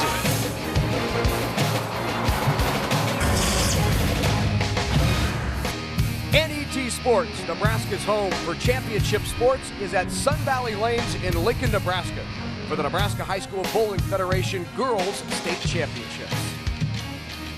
season. NET Sports, Nebraska's home for championship sports, is at Sun Valley Lanes in Lincoln, Nebraska for the Nebraska High School Bowling Federation Girls State Championships.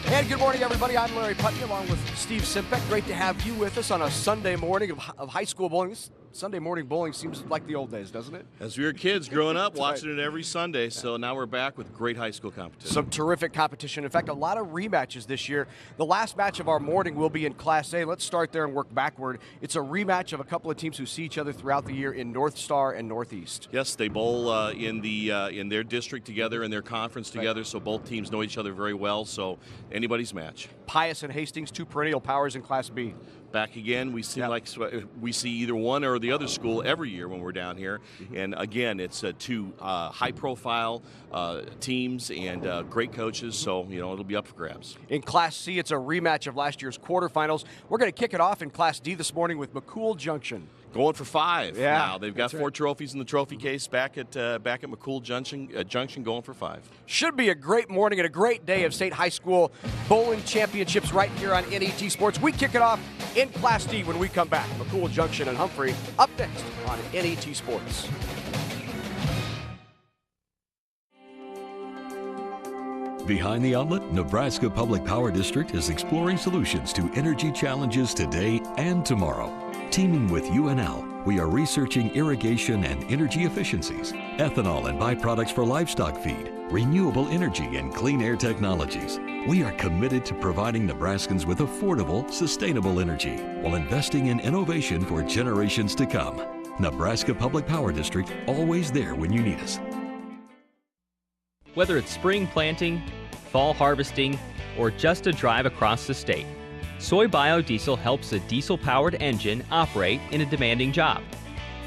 And good morning, everybody. I'm Larry Putney along with Steve Simpek. Great to have you with us on a Sunday morning of high school bowling. This Sunday morning bowling seems like the old days, doesn't it? As we were kids growing up, watching it every Sunday, so now we're back with great high school competition. Some terrific competition. In fact, a lot of rematches this year. The last match of our morning will be in Class A. Let's start there and work backward. It's a rematch of a couple of teams who see each other throughout the year in North Star and Northeast. Yes, they bowl in their district together, in their conference together, so both teams know each other very well, so anybody's match. Pius and Hastings, two perennial powers in Class B. Back again, we see we see either one or the other school every year when we're down here. Mm-hmm. And again, it's two high-profile teams and great coaches, so it'll be up for grabs. In Class C, it's a rematch of last year's quarterfinals. We're going to kick it off in Class D this morning with McCool Junction. Going for 5 now. They've got 4 right. trophies in the trophy case back at McCool Junction going for 5. Should be a great morning and a great day of state high school bowling championships right here on NET Sports. We kick it off in Class D when we come back. McCool Junction and Humphrey up next on NET Sports. Behind the Outlet, Nebraska Public Power District is exploring solutions to energy challenges today and tomorrow. Teaming with UNL, we are researching irrigation and energy efficiencies, ethanol and byproducts for livestock feed, renewable energy and clean air technologies. We are committed to providing Nebraskans with affordable, sustainable energy while investing in innovation for generations to come. Nebraska Public Power District, always there when you need us. Whether it's spring planting, fall harvesting, or just a drive across the state, soy biodiesel helps a diesel-powered engine operate in a demanding job.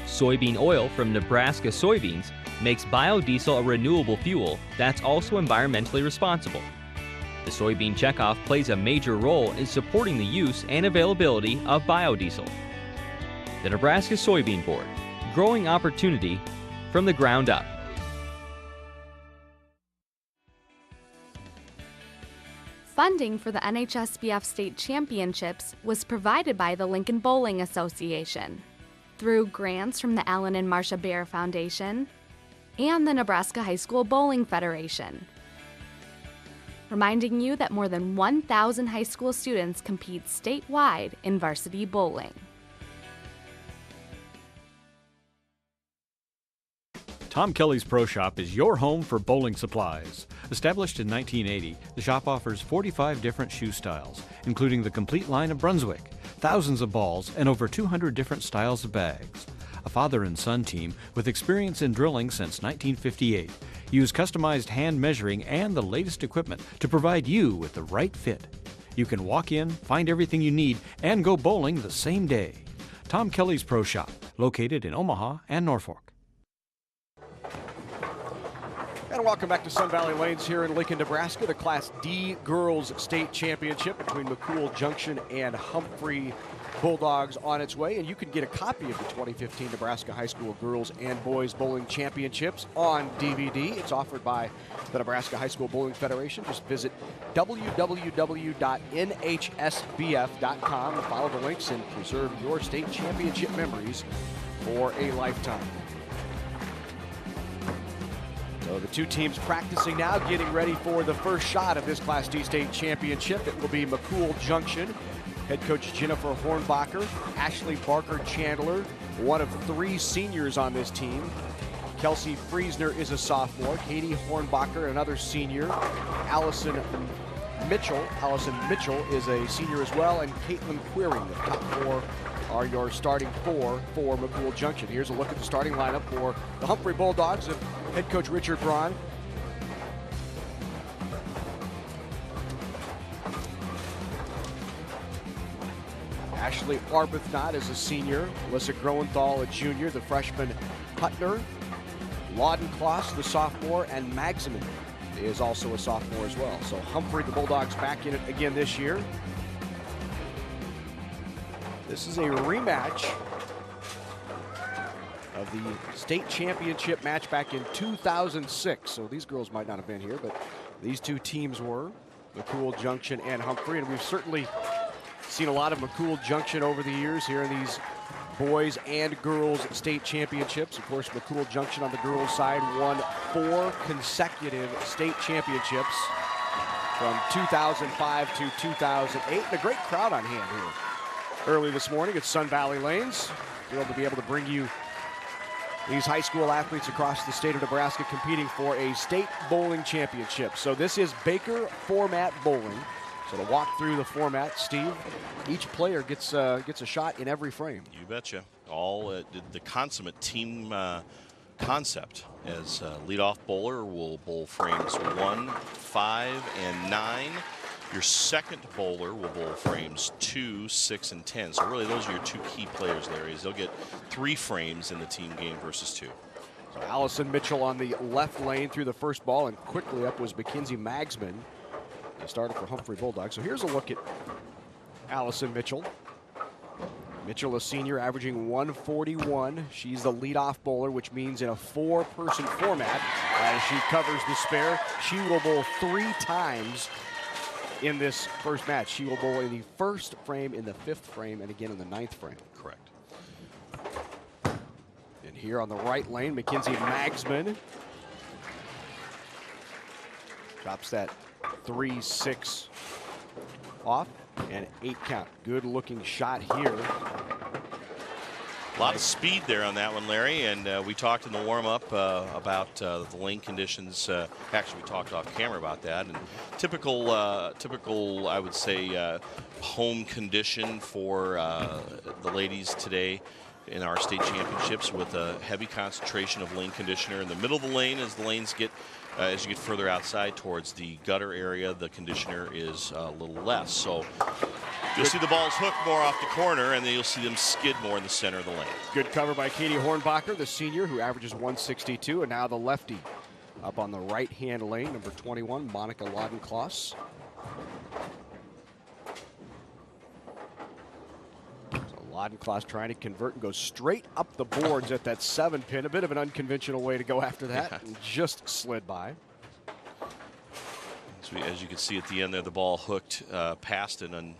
Soybean oil from Nebraska soybeans makes biodiesel a renewable fuel that's also environmentally responsible. The soybean checkoff plays a major role in supporting the use and availability of biodiesel. The Nebraska Soybean Board, growing opportunity from the ground up. Funding for the NHSBF State Championships was provided by the Lincoln Bowling Association through grants from the Alan and Marcia Baer Foundation and the Nebraska High School Bowling Federation. Reminding you that more than 1,000 high school students compete statewide in varsity bowling. Tom Kelly's Pro Shop is your home for bowling supplies. Established in 1980, the shop offers 45 different shoe styles, including the complete line of Brunswick, thousands of balls, and over 200 different styles of bags. A father and son team with experience in drilling since 1958 use customized hand measuring and the latest equipment to provide you with the right fit. You can walk in, find everything you need, and go bowling the same day. Tom Kelly's Pro Shop, located in Omaha and Norfolk. And welcome back to Sun Valley Lanes here in Lincoln, Nebraska. The Class D Girls State Championship between McCool Junction and Humphrey Bulldogs on its way. And you can get a copy of the 2015 Nebraska High School Girls and Boys Bowling Championships on DVD. It's offered by the Nebraska High School Bowling Federation. Just visit www.nhsbf.com and follow the links and preserve your state championship memories for a lifetime. So the two teams practicing now, getting ready for the first shot of this Class D State Championship. It will be McCool Junction. Head coach Jennifer Hornbacher, Ashley Barker Chandler, one of 3 seniors on this team. Kelsey Friesner is a sophomore. Katie Hornbacher, another senior. Allison Mitchell is a senior as well. And Caitlin Queering, the top 4 are your starting 4 for McCool Junction. Here's a look at the starting lineup for the Humphrey Bulldogs of head coach Richard Braun. Ashley Arbuthnot is a senior. Alyssa Groenthal, a junior. The freshman Putner. Laudenkloss, the sophomore. And Magsamen is also a sophomore as well. So Humphrey, the Bulldogs, back in it again this year. This is a rematch of the state championship match back in 2006. So these girls might not have been here, but these two teams were, McCool, Junction, and Humphrey. And we've certainly seen a lot of McCool Junction over the years here in these boys and girls state championships. Of course, McCool Junction on the girls side won 4 consecutive state championships from 2005 to 2008. And a great crowd on hand here early this morning at Sun Valley Lanes. Thrilled to be able to bring you these high school athletes across the state of Nebraska competing for a state bowling championship. So this is Baker format bowling. So to walk through the format, Steve, each player gets a shot in every frame. You betcha. All the consummate team concept, as leadoff bowler will bowl frames 1, 5, and 9. Your second bowler will bowl frames 2, 6, and 10. So really those are your 2 key players there. They'll get 3 frames in the team game versus 2. So Allison Mitchell on the left lane threw the first ball, and quickly up was Mackenzie Magsman, the starter for Humphrey Bulldogs. So here's a look at Allison Mitchell. Mitchell, a senior, averaging 141. She's the leadoff bowler, which means in a 4-person format, as she covers the spare, she will bowl 3 times in this first match. She will bowl in the first frame, in the 5th frame, and again in the 9th frame. Correct. And here on the right lane, Mackenzie Magsman drops that 3-6 off, and 8 count. Good looking shot here. A lot of speed there on that one, Larry, and we talked in the warm-up about the lane conditions. Actually, we talked off camera about that. And typical, I would say, home condition for the ladies today in our state championships, with a heavy concentration of lane conditioner in the middle of the lane. As the lanes get, as you get further outside towards the gutter area, the conditioner is a little less. So you'll see the balls hook more off the corner, and then you'll see them skid more in the center of the lane. Good cover by Katie Hornbacher, the senior, who averages 162, and now the lefty up on the right-hand lane, number 21, Monica Laudenkloss. So Laudenkloss trying to convert and go straight up the boards at that 7-pin. A bit of an unconventional way to go after that, and just slid by. As you can see at the end there, the ball hooked past it, and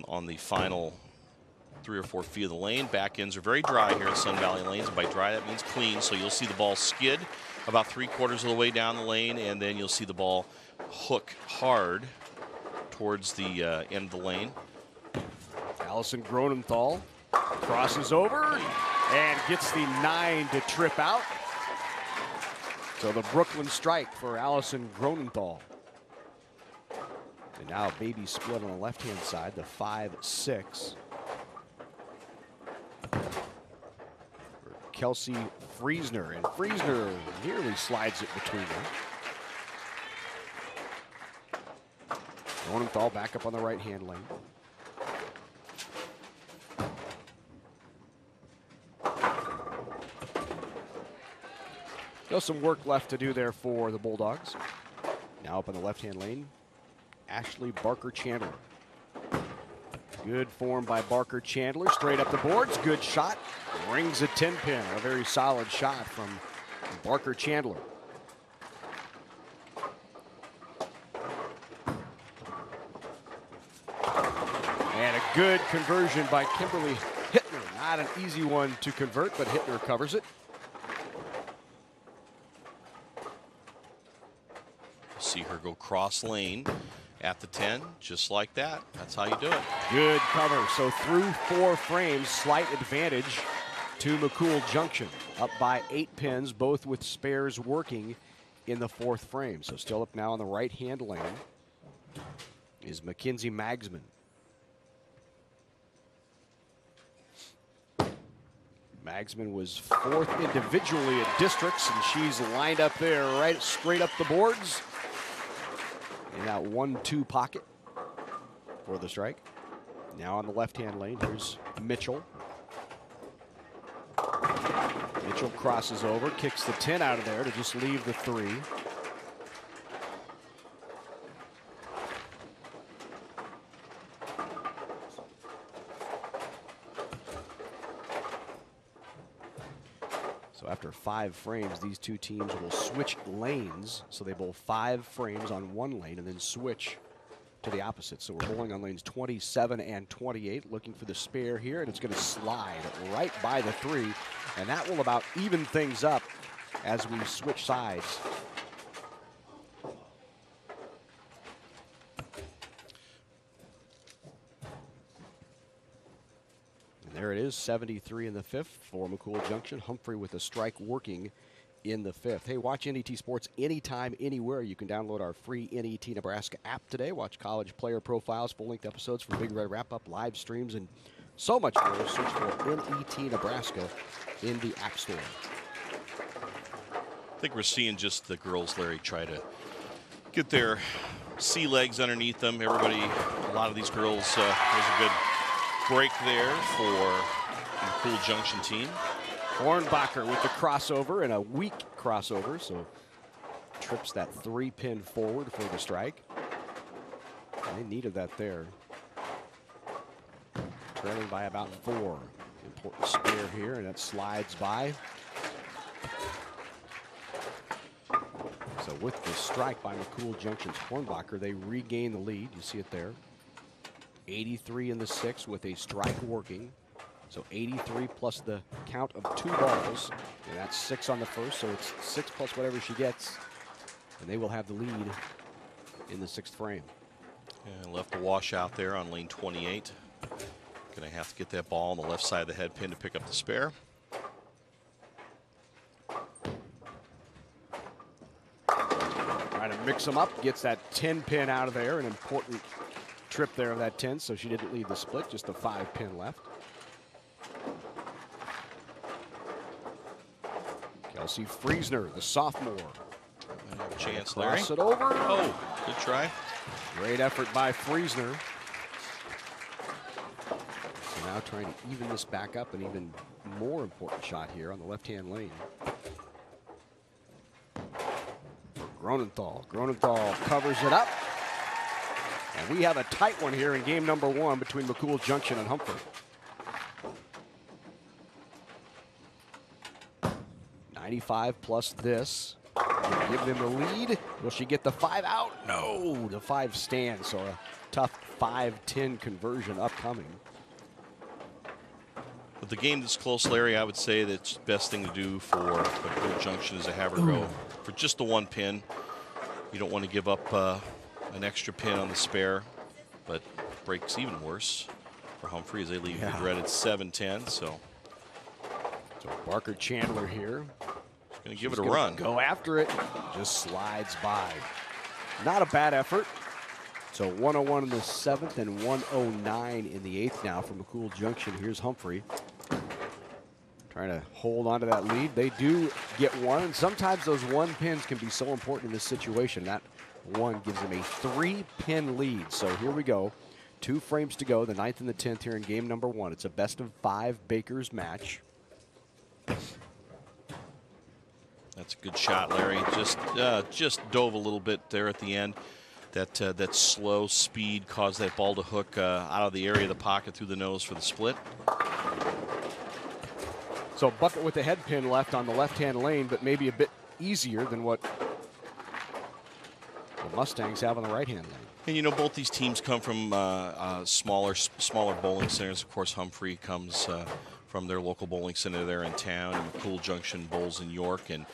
on the final 3 or 4 feet of the lane. Back ends are very dry here at Sun Valley Lanes, and by dry that means clean. So you'll see the ball skid about 3/4 of the way down the lane, and then you'll see the ball hook hard towards the end of the lane. Allison Gronenthal crosses over and gets the 9 to trip out. So the Brooklyn strike for Allison Gronenthal. And now baby split on the left-hand side, the 5-6. For Kelsey Friesner, and Friesner nearly slides it between them. Gronenthal back up on the right-hand lane. Still some work left to do there for the Bulldogs. Now up on the left-hand lane, Ashley Barker-Chandler. Good form by Barker-Chandler, straight up the boards, good shot, rings a 10-pin, a very solid shot from Barker-Chandler. And a good conversion by Kimberly Hittner. Not an easy one to convert, but Hittner covers it. See her go cross lane at the 10, just like that. That's how you do it. Good cover. So through 4 frames, slight advantage to McCool Junction. Up by 8 pins, both with spares working in the 4th frame. So still up now on the right-hand lane is Mackenzie Magsman. Magsman was 4th individually at districts, and she's lined up there right straight up the boards in that 1-2 pocket for the strike. Now on the left-hand lane, here's Mitchell. Mitchell crosses over, kicks the 10 out of there to just leave the 3. So after 5 frames, these two teams will switch lanes. So they bowl 5 frames on one lane and then switch to the opposite. So we're bowling on lanes 27 and 28, looking for the spare here, and it's going to slide right by the 3, and that will about even things up as we switch sides. And there it is, 73 in the 5th for McCool Junction. Humphrey with a strike working in the 5th. Hey, watch NET Sports anytime, anywhere. You can download our free NET Nebraska app today. Watch college player profiles, full-length episodes from Big Red Wrap-Up, live streams, and so much more. Search for NET Nebraska in the App Store. I think we're seeing just the girls, Larry, try to get their sea legs underneath them. Everybody, a lot of these girls, there's a good break there for the McCool Junction team. Hornbacher with the crossover, and a weak crossover, so trips that 3-pin forward for the strike. They needed that there. Trailing by about 4. Important spare here, and that slides by. So with the strike by McCool Junction's Hornbacher, they regain the lead. You see it there. 83 in the 6th with a strike working. So 83 plus the count of 2 balls, and that's 6 on the first, so it's 6 plus whatever she gets, and they will have the lead in the 6th frame. And left the wash out there on lane 28. Gonna have to get that ball on the left side of the head pin to pick up the spare. Trying to mix them up, gets that 10-pin out of there, an important trip there of that 10, so she didn't leave the split, just a 5-pin left. Kelsey Friesner, the sophomore. Chance, Larry. Cross it over. Oh, good try. Great effort by Friesner. So now trying to even this back up, an even more important shot here on the left-hand lane. Gronenthal. Gronenthal covers it up. And we have a tight one here in game number 1 between McCool Junction and Humphrey. 95 plus this. Will give them the lead. Will she get the 5 out? No, the 5 stands. So a tough 5-10 conversion upcoming. With the game this close, Larry, I would say that's the best thing to do for McCool Junction is to have her go for just the 1 pin. You don't want to give up an extra pin on the spare, but breaks even worse for Humphrey as they leave the dreaded 7-10. So Barker Chandler here. Going to give it a run. Go after it. Just slides by. Not a bad effort. So 101 in the 7th and 109 in the 8th now for McCool Junction. Here's Humphrey. Trying to hold on to that lead. They do get 1, and sometimes those 1 pins can be so important in this situation. That 1 gives them a 3-pin lead. So here we go. 2 frames to go, the 9th and the 10th here in game number 1. It's a best-of-5 Bakers match. That's a good shot, Larry. Just dove a little bit there at the end. That slow speed caused that ball to hook out of the area of the pocket through the nose for the split. So bucket with the head pin left on the left-hand lane, but maybe a bit easier than what the Mustangs have on the right-hand lane. And you know, both these teams come from smaller bowling centers. Of course, Humphrey comes from their local bowling center there in town, and McCool Junction bowls in York. And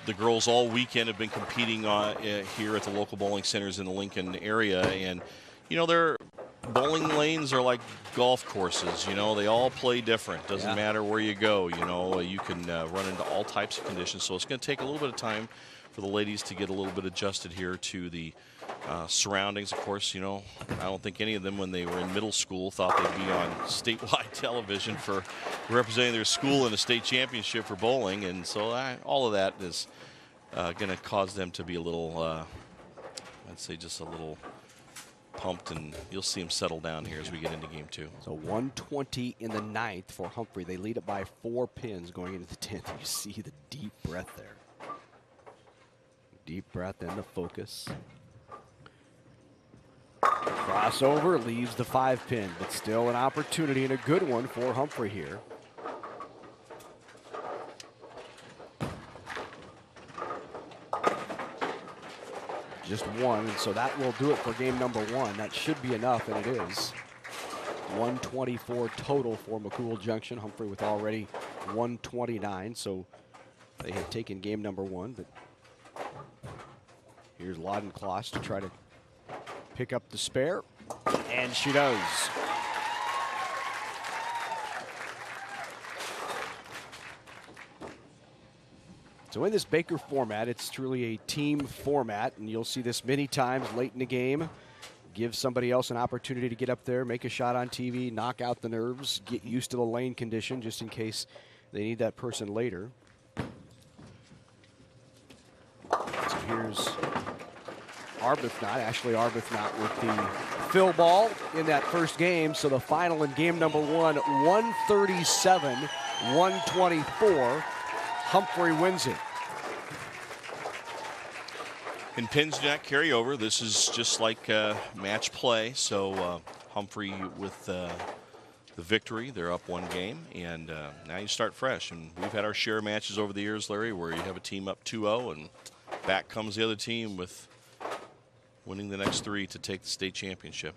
the girls all weekend have been competing here at the local bowling centers in the Lincoln area. And, you know, their bowling lanes are like golf courses. You know, they all play different. Doesn't matter where you go. You know, you can run into all types of conditions. So it's going to take a little bit of time for the ladies to get a little bit adjusted here to the surroundings. Of course, you know, I don't think any of them when they were in middle school thought they'd be on statewide television for representing their school in a state championship for bowling. And so all of that is going to cause them to be a little, I'd say just a little pumped, and you'll see them settle down here as we get into game 2. So 120 in the 9th for Humphrey. They lead it by 4 pins going into the 10th. You see the deep breath there. Deep breath and the focus. Crossover leaves the 5-pin, but still an opportunity and a good one for Humphrey here. just one, and so that will do it for game number 1. That should be enough, and it is. 124 total for McCool Junction. Humphrey with already 129, so they have taken game number 1. But here's Lodencloss to try to pick up the spare, and she does. So in this Baker format, it's truly a team format, and you'll see this many times late in the game. Give somebody else an opportunity to get up there, make a shot on TV, knock out the nerves, get used to the lane condition just in case they need that person later. So here's Arbuthnot, Ashley Arbuthnot with the fill ball in that first game. So the final in game number 1, 137-124. Humphrey wins it. And pins do not carry over. This is just like match play. So Humphrey with the victory. They're up 1 game, and now you start fresh. And we've had our share of matches over the years, Larry, where you have a team up 2-0, and back comes the other team with winning the next 3 to take the state championship.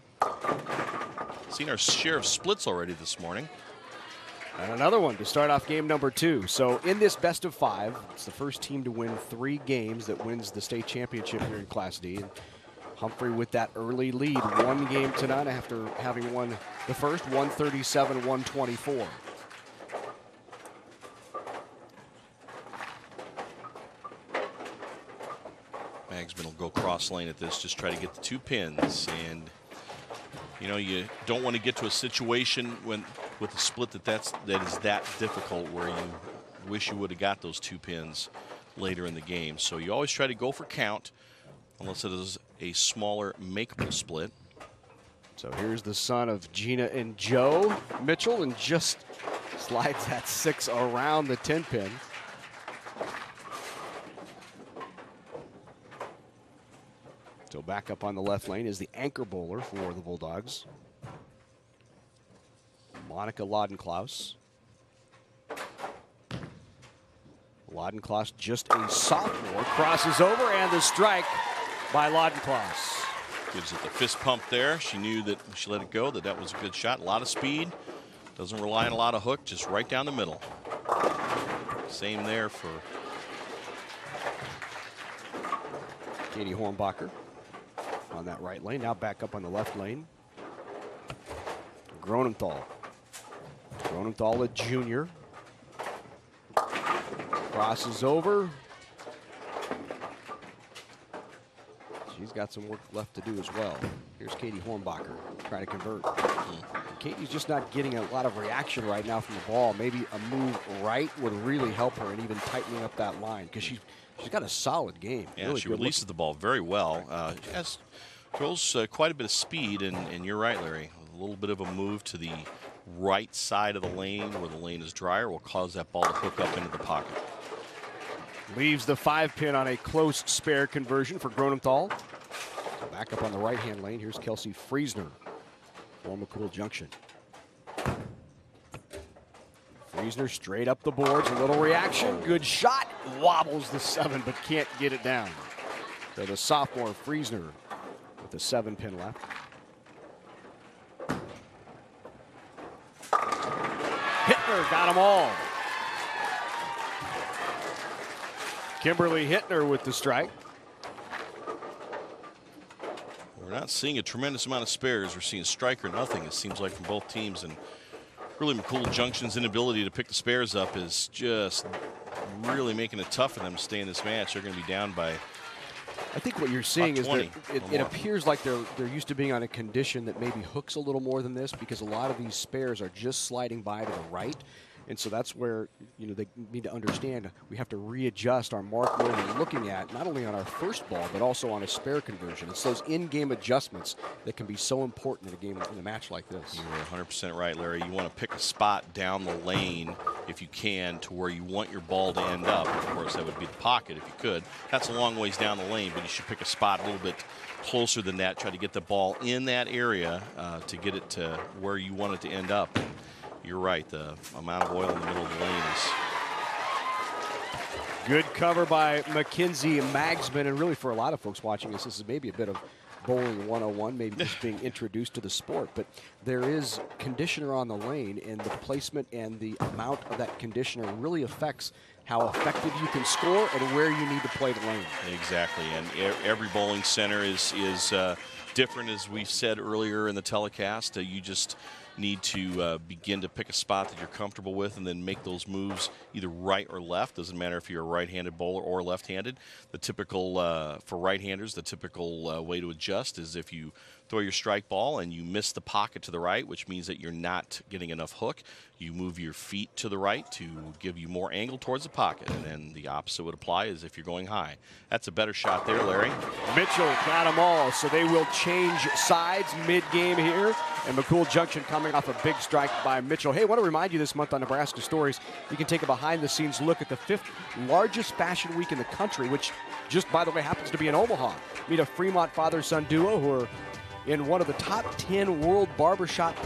Seen our share of splits already this morning. And another one to start off game number 2. So in this best of 5, it's the first team to win 3 games that wins the state championship here in Class D. And Humphrey with that early lead, 1 game to none after having won the first, 137-124. Magsman will go cross lane at this, just try to get the 2 pins. And you know, you don't want to get to a situation with a split that is that difficult, where you wish you would have got those 2 pins later in the game. So you always try to go for count, unless it is a smaller makeable split. So here's the son of Gina and Joe Mitchell, and just slides that 6 around the 10 pin. So back up on the left lane is the anchor bowler for the Bulldogs, Monica Lodencloss. Lodencloss, just a sophomore, crosses over, and the strike by Lodencloss. Gives it the fist pump there. She knew that she let it go, that was a good shot. A lot of speed. Doesn't rely on a lot of hook, just right down the middle. Same there for Katie Hornbacher on that right lane. Now back up on the left lane. Gronenthal. Gronenthal, a junior. Crosses over. She's got some work left to do as well. Here's Katie Hornbacher trying to convert. Katie's just not getting a lot of reaction right now from the ball. Maybe a move right would really help her in even tightening up that line, because she's got a solid game. Yeah, really she releases the ball very well. She throws quite a bit of speed, and you're right, Larry. A little bit of a move to the right side of the lane where the lane is drier will cause that ball to hook up into the pocket. Leaves the 5 pin on a close spare conversion for Gronenthal. Back up on the right-hand lane, here's Kelsey Friesner for McCool Junction. Friesner straight up the boards, a little reaction, good shot, wobbles the 7 but can't get it down. So the sophomore Friesner with the 7 pin left. Hittner got them all. Kimberly Hittner with the strike. We're not seeing a tremendous amount of spares. We're seeing strike or nothing, it seems like, from both teams. And really, McCool Junction's inability to pick the spares up is just really making it tough for them to stay in this match. They're going to be down by, I think what you're seeing is that it more. appears like they're used to being on a condition that maybe hooks a little more than this, because a lot of these spares are just sliding by to the right. And so that's where, you know, they need to understand we have to readjust our mark where we're looking at, not only on our first ball, but also on a spare conversion. It's those in-game adjustments that can be so important in a game, in a match like this. You're 100% right, Larry. You want to pick a spot down the lane, if you can, to where you want your ball to end up. Of course, that would be the pocket if you could. That's a long ways down the lane, but you should pick a spot a little bit closer than that. Try to get the ball in that area to get it to where you want it to end up. You're right. The amount of oil in the middle of the lane is Good cover by Mackenzie Magsman, and really for a lot of folks watching this is maybe a bit of bowling 101, maybe just being introduced to the sport, but there is conditioner on the lane, and the placement and the amount of that conditioner really affects how effective you can score and where you need to play the lane. Exactly, and every bowling center is different, as we said earlier in the telecast. You just need to begin to pick a spot that you're comfortable with and then make those moves either right or left. Doesn't matter if you're a right-handed bowler or left-handed. The typical, for right-handers, the typical way to adjust is if you throw your strike ball and you miss the pocket to the right, which means that you're not getting enough hook, you move your feet to the right to give you more angle towards the pocket. And then the opposite would apply is if you're going high. That's a better shot there, Larry. Mitchell got them all, so they will change sides mid-game here. And McCool Junction coming off a big strike by Mitchell. Hey, I want to remind you this month on Nebraska Stories, you can take a behind-the-scenes look at the 5th largest fashion week in the country, which just, by the way, happens to be in Omaha. Meet a Fremont father-son duo who are in one of the top 10 world barbershop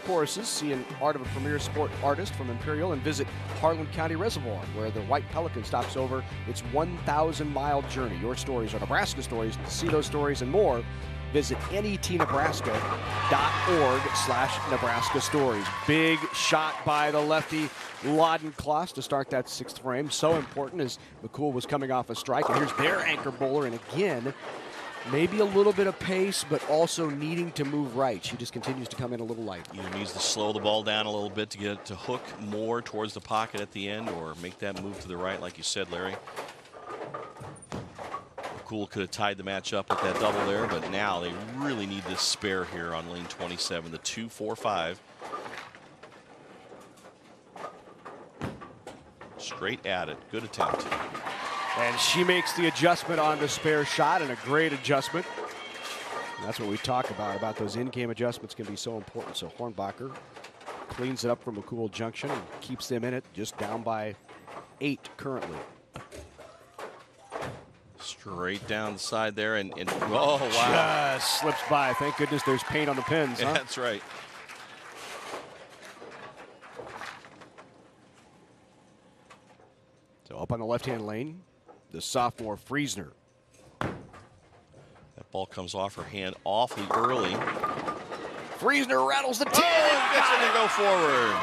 choruses, see an art of a premier sport artist from Imperial, and visit Harlan County Reservoir, where the White Pelican stops over its 1,000-mile journey. Your stories are Nebraska Stories. To see those stories and more, visit netnebraska.org/Nebraska Stories. Big shot by the lefty Lodenkloss to start that 6th frame. So important as McCool was coming off a strike. And here's their anchor bowler, and again, maybe a little bit of pace, but also needing to move right. She just continues to come in a little light. Either needs to slow the ball down a little bit to get it to hook more towards the pocket at the end, or make that move to the right, like you said, Larry. McCool could have tied the match up with that double there, but now they really need this spare here on lane 27, the 2-4-5. Straight at it. Good attempt. And she makes the adjustment on the spare shot, and a great adjustment. And that's what we talk about those in-game adjustments can be so important. So Hornbacher cleans it up from McCool Junction and keeps them in it, just down by 8 currently. Straight down the side there, and oh, wow. Just slips by. Thank goodness there's paint on the pins, huh? Yeah, that's right. So up on the left-hand lane, the sophomore Friesner. That ball comes off her hand awfully early. Friesner rattles the tin. Oh, gets it to go forward.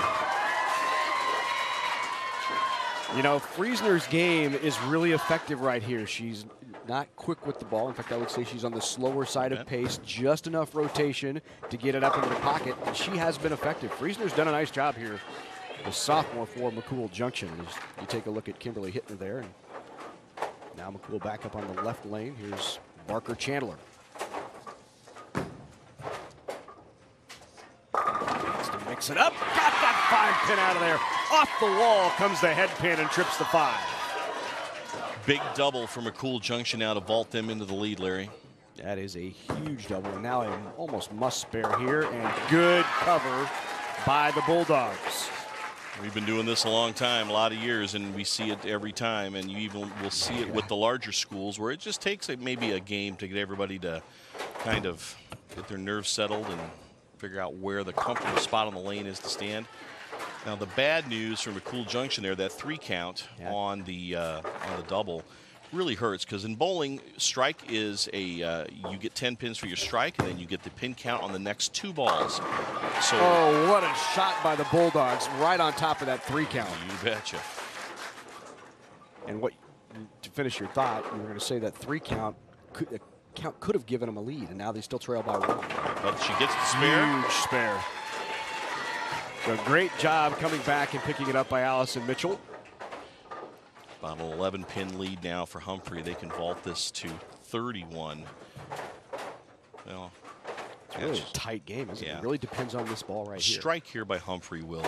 You know, Friesner's game is really effective right here. She's not quick with the ball. In fact, I would say she's on the slower side of pace, just enough rotation to get it up into the pocket, and she has been effective. Friesner's done a nice job here, the sophomore for McCool Junction. As you take a look at Kimberly Hittner there, and now McCool back up on the left lane. Here's Barker Chandler. Needs to mix it up. Got that 5-pin out of there. Off the wall comes the head pin and trips the 5. Big double for McCool Junction now to vault them into the lead, Larry. That is a huge double, and now an almost must spare here, and good cover by the Bulldogs. We've been doing this a long time, a lot of years, and we see it every time, and you even will see it with the larger schools where it just takes maybe a game to get everybody to kind of get their nerves settled and figure out where the comfortable spot on the lane is to stand. Now the bad news from McCool Junction there, that 3 count on the double really hurts, because in bowling, strike is you get 10 pins for your strike, and then you get the pin count on the next 2 balls. So, oh, what a shot by the Bulldogs right on top of that 3 count. You betcha. And what, to finish your thought, you were going to say that 3 count could have given them a lead, and now they still trail by 1. But she gets the spare. Huge spare. So great job coming back and picking it up by Allison Mitchell. About an 11-pin lead now for Humphrey. They can vault this to 31. Well, it's really a tight game, isn't it? It really depends on this ball right here. Strike here by Humphrey will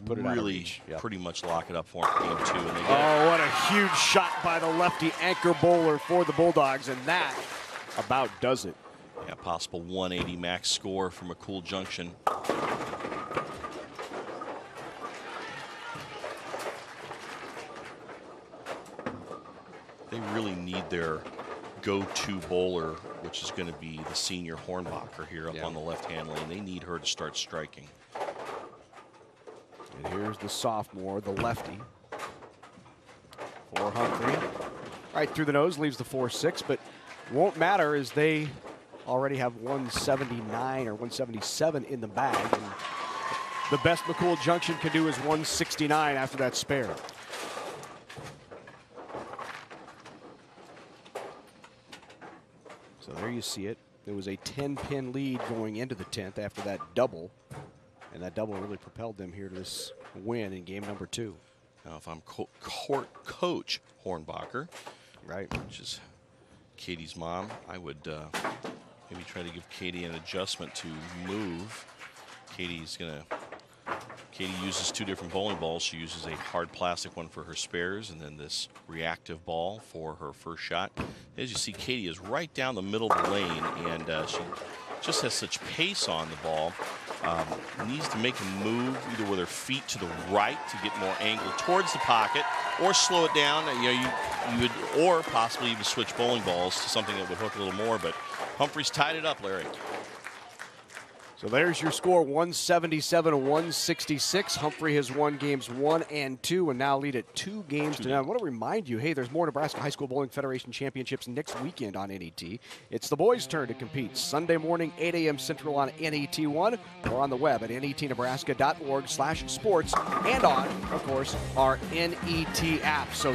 put it really pretty much lock it up for game 2. And they what a huge shot by the lefty anchor bowler for the Bulldogs, and that about does it. Yeah, possible 180 max score for McCool Junction. They really need their go-to bowler, which is going to be the senior Hornbacher here up on the left-hand lane. They need her to start striking. And here's the sophomore, the lefty. for Humphrey. Right through the nose, leaves the 4-6, but won't matter as they already have 179 or 177 in the bag. And the best McCool Junction can do is 169 after that spare. So there you see it. There was a 10-pin lead going into the 10th after that double. And that double really propelled them here to this win in game number 2. Now, if I'm Coach Hornbacher, right, which is Katie's mom, I would maybe try to give Katie an adjustment to move. Katie uses 2 different bowling balls. She uses a hard plastic one for her spares and then this reactive ball for her first shot. As you see, Katie is right down the middle of the lane, and she just has such pace on the ball. Needs to make a move either with her feet to the right to get more angle towards the pocket, or slow it down. You know, you would, or possibly even switch bowling balls to something that would hook a little more. But Humphrey's tied it up, Larry. So there's your score, 177-166. Humphrey has won games 1 and 2 and now lead at 2 games to none. I want to remind you, hey, there's more Nebraska High School Bowling Federation Championships next weekend on NET. It's the boys' turn to compete Sunday morning, 8 a.m. Central on NET1 or on the web at netnebraska.org/sports and on, of course, our NET app. So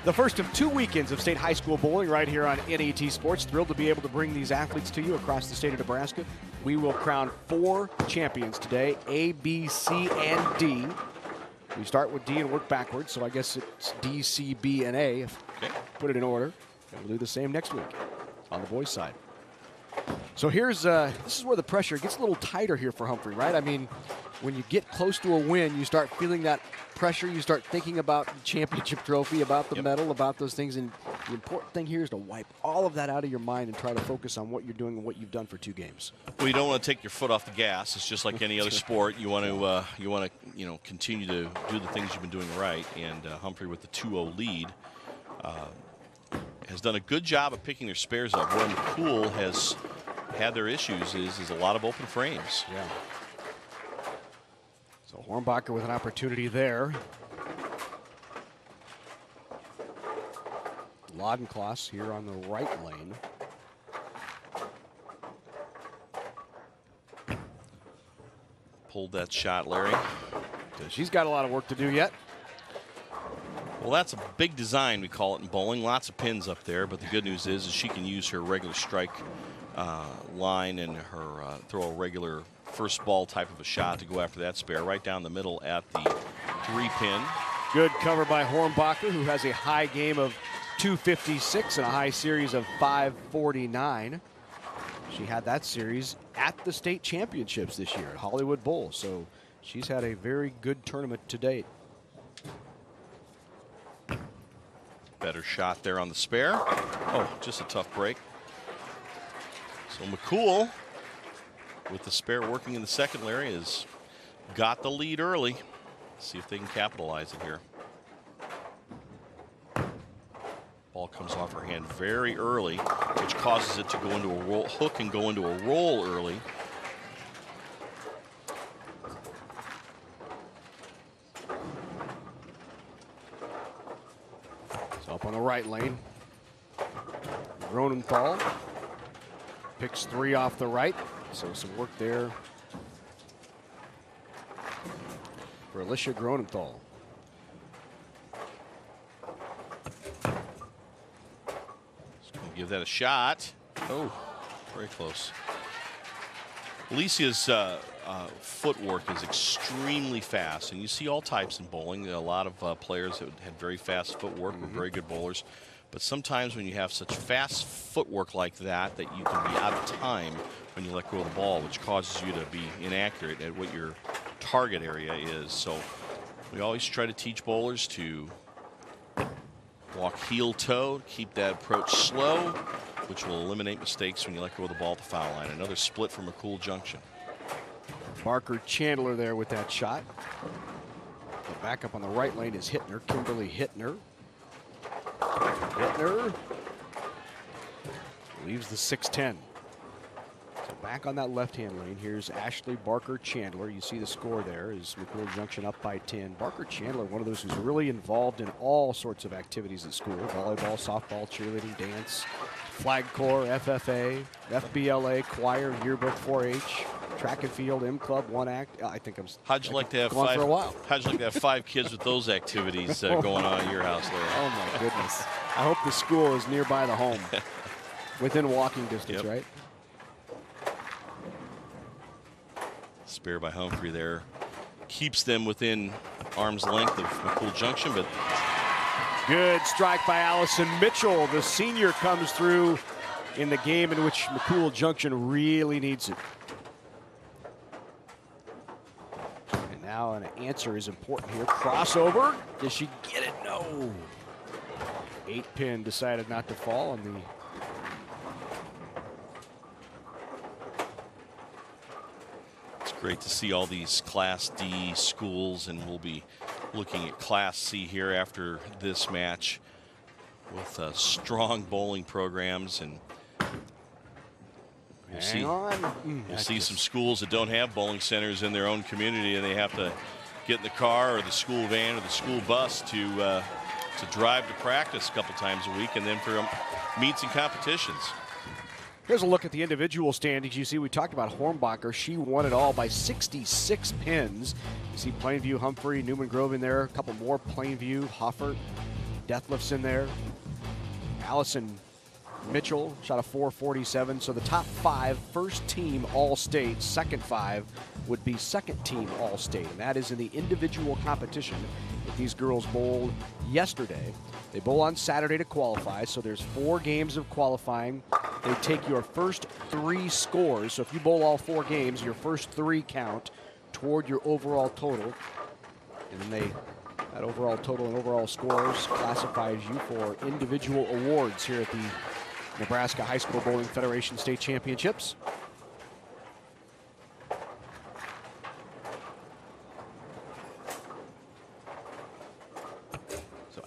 the first of 2 weekends of state high school bowling right here on NET Sports. Thrilled to be able to bring these athletes to you across the state of Nebraska. We will crown 4 champions today, A, B, C, and D. We start with D and work backwards, so I guess it's D, C, B, and A. If put it in order. And we'll do the same next week on the boys' side. So here's this is where the pressure gets a little tighter here for Humphrey, right? I mean, when you get close to a win, you start feeling that pressure. You start thinking about the championship trophy, about the medal, about those things. And the important thing here is to wipe all of that out of your mind and try to focus on what you're doing and what you've done for 2 games. Well, you don't want to take your foot off the gas. It's just like any other sport. You want to continue to do the things you've been doing right. And Humphrey with the 2-0 lead has done a good job of picking their spares up. Where McCool has had their issues is a lot of open frames. Yeah. So Hornbacher with an opportunity there. Lodencloss here on the right lane. Pulled that shot, Larry. So she's got a lot of work to do yet. Well, that's a big design, we call it in bowling. Lots of pins up there, but the good news is she can use her regular strike line and her throw a regular first ball type of a shot to go after that spare right down the middle at the 3-pin. Good cover by Hornbacher, who has a high game of 256 and a high series of 549. She had that series at the state championships this year at Hollywood Bowl, so she's had a very good tournament to date. Better shot there on the spare. Oh, just a tough break. So McCool, with the spare working in the second, Larry, has got the lead early. See if they can capitalize it here. Ball comes off her hand very early, which causes it to go into a roll, hook and go into a roll early. So up on the right lane. Gronenthal picks 3 off the right. So some work there for Alicia Gronenthal. Give that a shot. Oh, very close. Alicia's footwork is extremely fast, and you see all types in bowling. A lot of players that had very fast footwork were very good bowlers. But sometimes when you have such fast footwork like that, that you can be out of time when you let go of the ball, which causes you to be inaccurate at what your target area is. So we always try to teach bowlers to walk heel-toe, keep that approach slow, which will eliminate mistakes when you let go of the ball at the foul line. Another split from McCool Junction. Barker Chandler there with that shot. The backup on the right lane is Hittner, Kimberly Hittner. Hittner leaves the 6-10. So back on that left-hand lane. Here's Ashley Barker Chandler. You see the score there is McCool Junction up by 10. Barker Chandler, one of those who's really involved in all sorts of activities at school. Volleyball, softball, cheerleading, dance, flag corps, FFA, FBLA, choir, yearbook, 4-H, track and field, M Club, one act. I think I'm. How'd you like to have five? For a while. How'd you like to have 5 kids with those activities going on at your house, Larry? Oh my goodness! I hope the school is nearby the home, within walking distance, Yep. right? Spare by Humphrey there keeps them within arm's length of McCool Junction, but good strike by Allison Mitchell. The senior comes through in the game in which McCool Junction really needs it. And now an answer is important here. Crossover. Does she get it? No. 8-pin decided not to fall on the. great to see all these Class D schools, and we'll be looking at Class C here after this match with strong bowling programs. And you'll see some schools that don't have bowling centers in their own community, and they have to get in the car or the school van or the school bus to drive to practice a couple times a week, and then for meets and competitions. Here's a look at the individual standings. You see, we talked about Hornbacher. She won it all by 66 pins. You see Plainview, Humphrey, Newman Grove in there. A couple more Plainview, Hoffert, Deathlifts in there. Allison Mitchell shot a 447. So the top 5, first team All-State. Second 5 would be second team All-State. And that is in the individual competition that these girls bowled yesterday. They bowl on Saturday to qualify, so there's 4 games of qualifying. They take your first 3 scores. So if you bowl all 4 games, your first 3 count toward your overall total. And then that overall total and overall scores classifies you for individual awards here at the Nebraska High School Bowling Federation State Championships.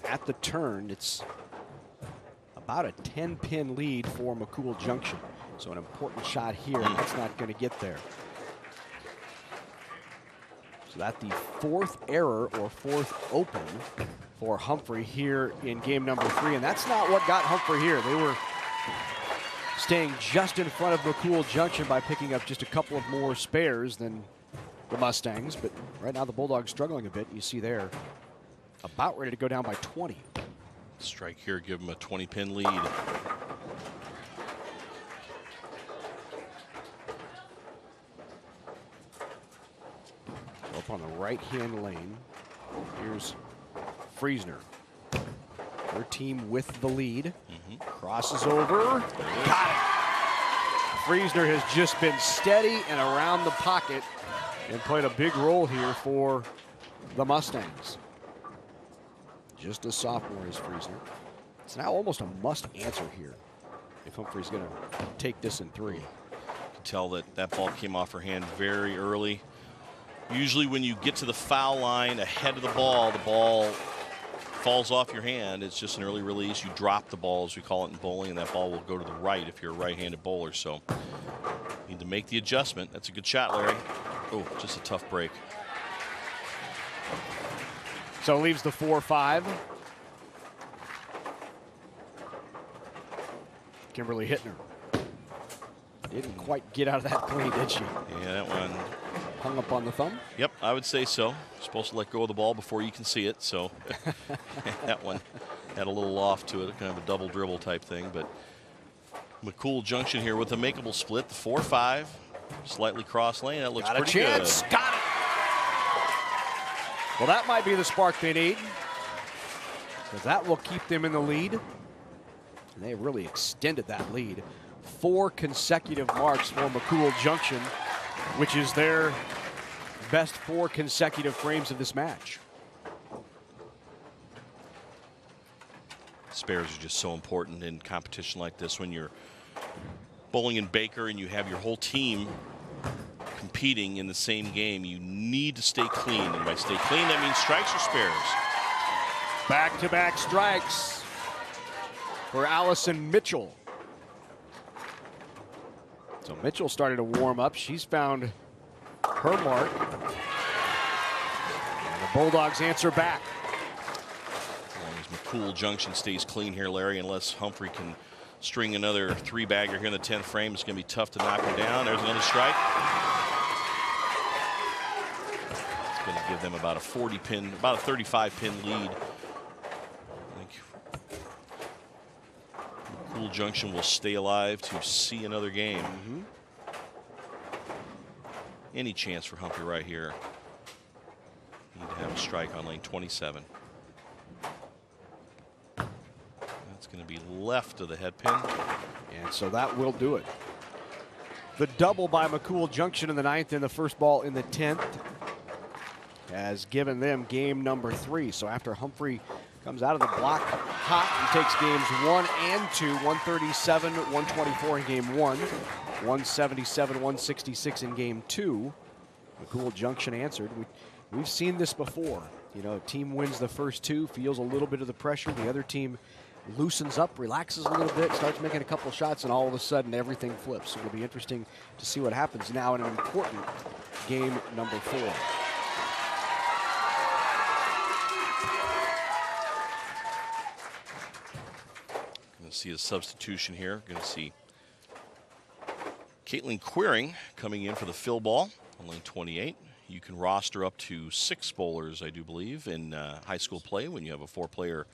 At the turn, it's about a 10-pin lead for McCool Junction. So an important shot here, and that's not going to get there. So that's the 4th error or 4th open for Humphrey here in game number 3. And that's not what got Humphrey here. They were staying just in front of McCool Junction by picking up just a couple of more spares than the Mustangs. But right now the Bulldogs struggling a bit. You see there, about ready to go down by 20. Strike here, give them a 20-pin lead. Up on the right-hand lane, here's Friesner. Her team with the lead. Crosses over. Got it. Friesner has just been steady and around the pocket and played a big role here for the Mustangs. Just a sophomore is Friesner. It's now almost a must answer here if Humphrey's going to take this in 3. You can tell that that ball came off her hand very early. Usually when you get to the foul line ahead of the ball falls off your hand. It's just an early release. You drop the ball, as we call it in bowling, and that ball will go to the right if you're a right-handed bowler. So you need to make the adjustment. That's a good shot, Larry. Oh, just a tough break. So leaves the 4-5. Kimberly Hittner didn't quite get out of that clean, did she? Yeah, that one hung up on the thumb. Yep, I would say so. You're supposed to let go of the ball before you can see it, so that one had a little off to it, kind of a double dribble type thing. But McCool Junction here with a makeable split, the 4-5, slightly cross lane. That looks pretty good. Got it. Well, that might be the spark they need, because that will keep them in the lead. And they really extended that lead. 4 consecutive marks for McCool Junction, which is their best 4 consecutive frames of this match. Spares are just so important in competition like this. When you're bowling in Baker and you have your whole team competing in the same game, you need to stay clean. And by stay clean, that means strikes or spares. Back-to-back strikes for Allison Mitchell. So Mitchell started to warm up. She's found her mark. And the Bulldogs answer back. As long as McCool Junction stays clean here, Larry, unless Humphrey can string another 3-bagger here in the 10th frame, it's going to be tough to knock her down. There's another strike. It's going to give them about a 40-pin, about a 35-pin lead. I think McCool Junction will stay alive to see another game. Any chance for Humphrey right here? Need to have a strike on lane 27. That's going to be left of the head pin. And so that will do it. The double by McCool Junction in the 9th and the first ball in the 10th has given them game number 3. So after Humphrey comes out of the block hot, he takes games 1 and 2, 137, 124 in game 1, 177, 166 in game 2. McCool Junction answered. We've seen this before. You know, team wins the first 2, feels a little bit of the pressure. The other team loosens up, relaxes a little bit, starts making a couple shots, and all of a sudden everything flips. So it'll be interesting to see what happens now in an important game number 4. Going to see a substitution here. Going to see Caitlin Queering coming in for the fill ball on lane 28. You can roster up to 6 bowlers, I do believe, in high school play when you have a 4-player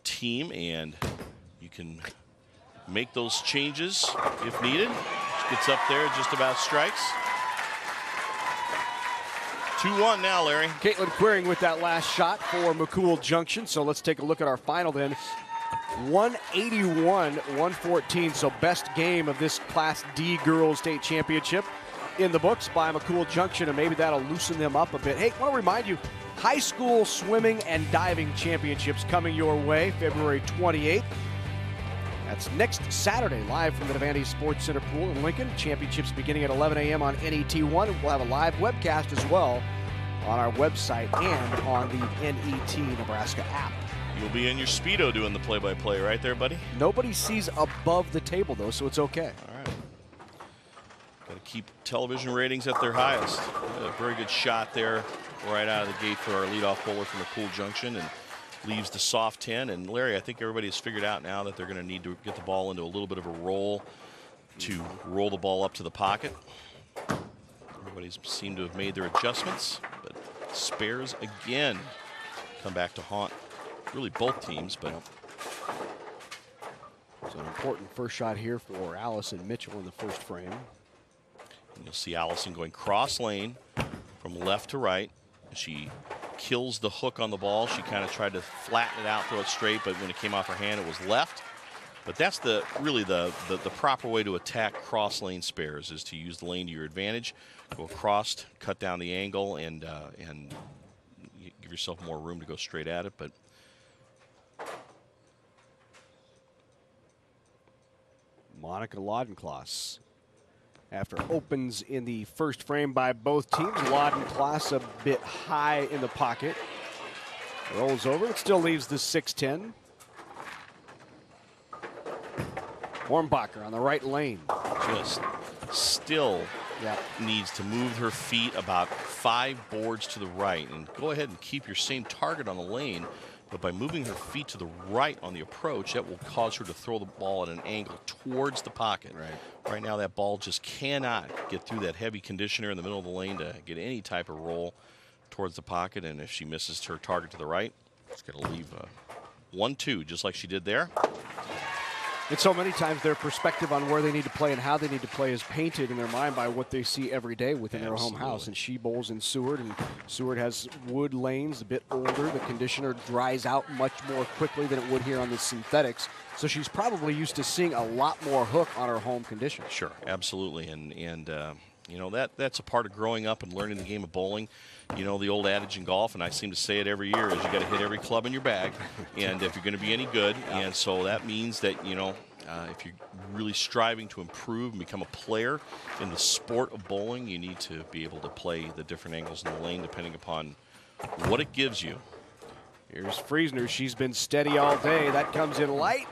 team, and you can make those changes if needed. She gets up there, just about strikes. 2-1 now, Larry. Caitlin Queering with that last shot for McCool Junction. So let's take a look at our final then. 181-114, so best game of this Class D Girls State Championship in the books by McCool Junction, and maybe that'll loosen them up a bit. Hey, I want to remind you, high school swimming and diving championships coming your way February 28th. That's next Saturday, live from the Devaney Sports Center pool in Lincoln. Championships beginning at 11 a.m. on NET1. We'll have a live webcast as well on our website and on the NET Nebraska app. You'll be in your Speedo doing the play-by-play right there, buddy? Nobody sees above the table, though, so it's okay. All right. Got to keep television ratings at their highest. A very good shot there right out of the gate for our leadoff bowler from McCool Junction, and leaves the soft 10. And Larry, I think everybody has figured out now that they're going to need to get the ball into a little bit of a roll to roll the ball up to the pocket. Everybody's seemed to have made their adjustments, but spares again come back to haunt really both teams. But it's an important first shot here for Allison Mitchell in the first frame. And you'll see Allison going cross lane from left to right. She kills the hook on the ball. She kind of tried to flatten it out, throw it straight, but when it came off her hand, it was left. But that's really the proper way to attack cross lane spares, is to use the lane to your advantage, go across, cut down the angle, and give yourself more room to go straight at it. But Monica Laudenclass, after opens in the first frame by both teams. Laudenclass a bit high in the pocket. Rolls over, it still leaves the 6-10. Hornbacher on the right lane. Just still needs to move her feet about 5 boards to the right, and go ahead and keep your same target on the lane. But by moving her feet to the right on the approach, that will cause her to throw the ball at an angle towards the pocket. Right now, that ball just cannot get through that heavy conditioner in the middle of the lane to get any type of roll towards the pocket. And if she misses her target to the right, it's going to leave 1-2, just like she did there. And so many times their perspective on where they need to play and how they need to play is painted in their mind by what they see every day within their home house. And she bowls in Seward, and Seward has wood lanes, a bit older. The conditioner dries out much more quickly than it would here on the synthetics. So she's probably used to seeing a lot more hook on her home condition. Sure, absolutely. And you know, that's a part of growing up and learning the game of bowling. You know, the old adage in golf, and I seem to say it every year, is you got to hit every club in your bag, and if you're going to be any good. And so that means that, you know, if you're really striving to improve and become a player in the sport of bowling, you need to be able to play the different angles in the lane depending upon what it gives you. Here's Friesner. She's been steady all day. That comes in light.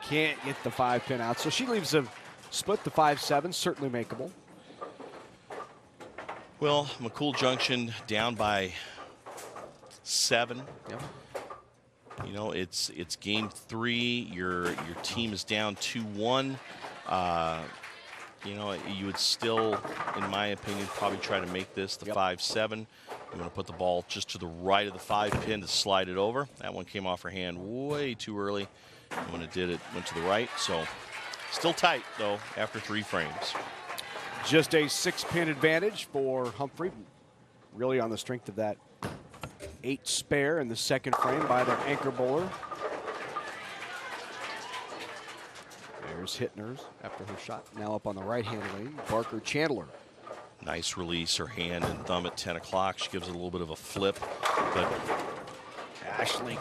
Can't get the 5-pin out. So she leaves a split the 5-7, certainly makeable. Well, McCool Junction down by 7. Yep. You know, it's game 3. Your team is down 2-1. You know, you would still, in my opinion, probably try to make this the 5-7. You want to put the ball just to the right of the 5 pin to slide it over. That one came off her hand way too early. And when it did, it went to the right. So still tight, though, after 3 frames. Just a 6-pin advantage for Humphrey, really on the strength of that 8 spare in the second frame by their anchor bowler. There's Hittner's after her shot. Now up on the right-hand lane, Barker Chandler. Nice release, her hand and thumb at 10 o'clock. She gives it a little bit of a flip, but Ashley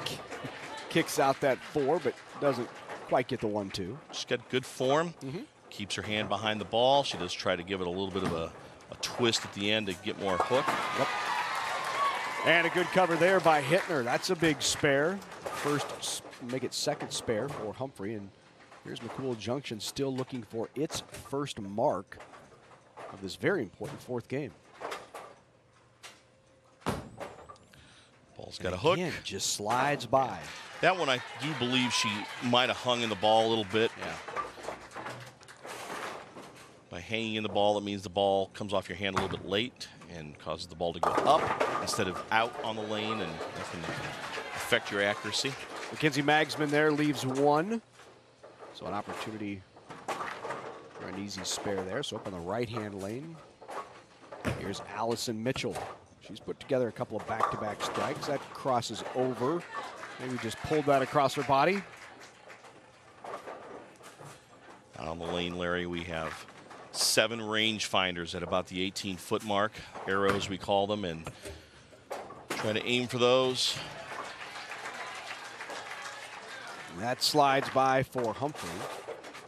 kicks out that 4, but doesn't quite get the 1-2. she's got good form. Keeps her hand behind the ball. She does try to give it a little bit of a twist at the end to get more hook. Yep. And a good cover there by Hittner. That's a big spare. First, make it second spare for Humphrey. And here's McCool Junction still looking for its first mark of this very important 4th game. Ball's got a hook. Again, just slides by. That one, I do believe she might have hung in the ball a little bit. Yeah. By hanging in the ball, it means the ball comes off your hand a little bit late and causes the ball to go up instead of out on the lane, and that can affect your accuracy. Mackenzie Magsman there leaves 1. So an opportunity for an easy spare there. So up on the right-hand lane, here's Allison Mitchell. She's put together a couple of back-to-back strikes. That crosses over. Maybe just pulled that across her body. On the lane, Larry, we have 7 range finders at about the 18-foot mark. Arrows, we call them, and try to aim for those. That slides by for Humphrey.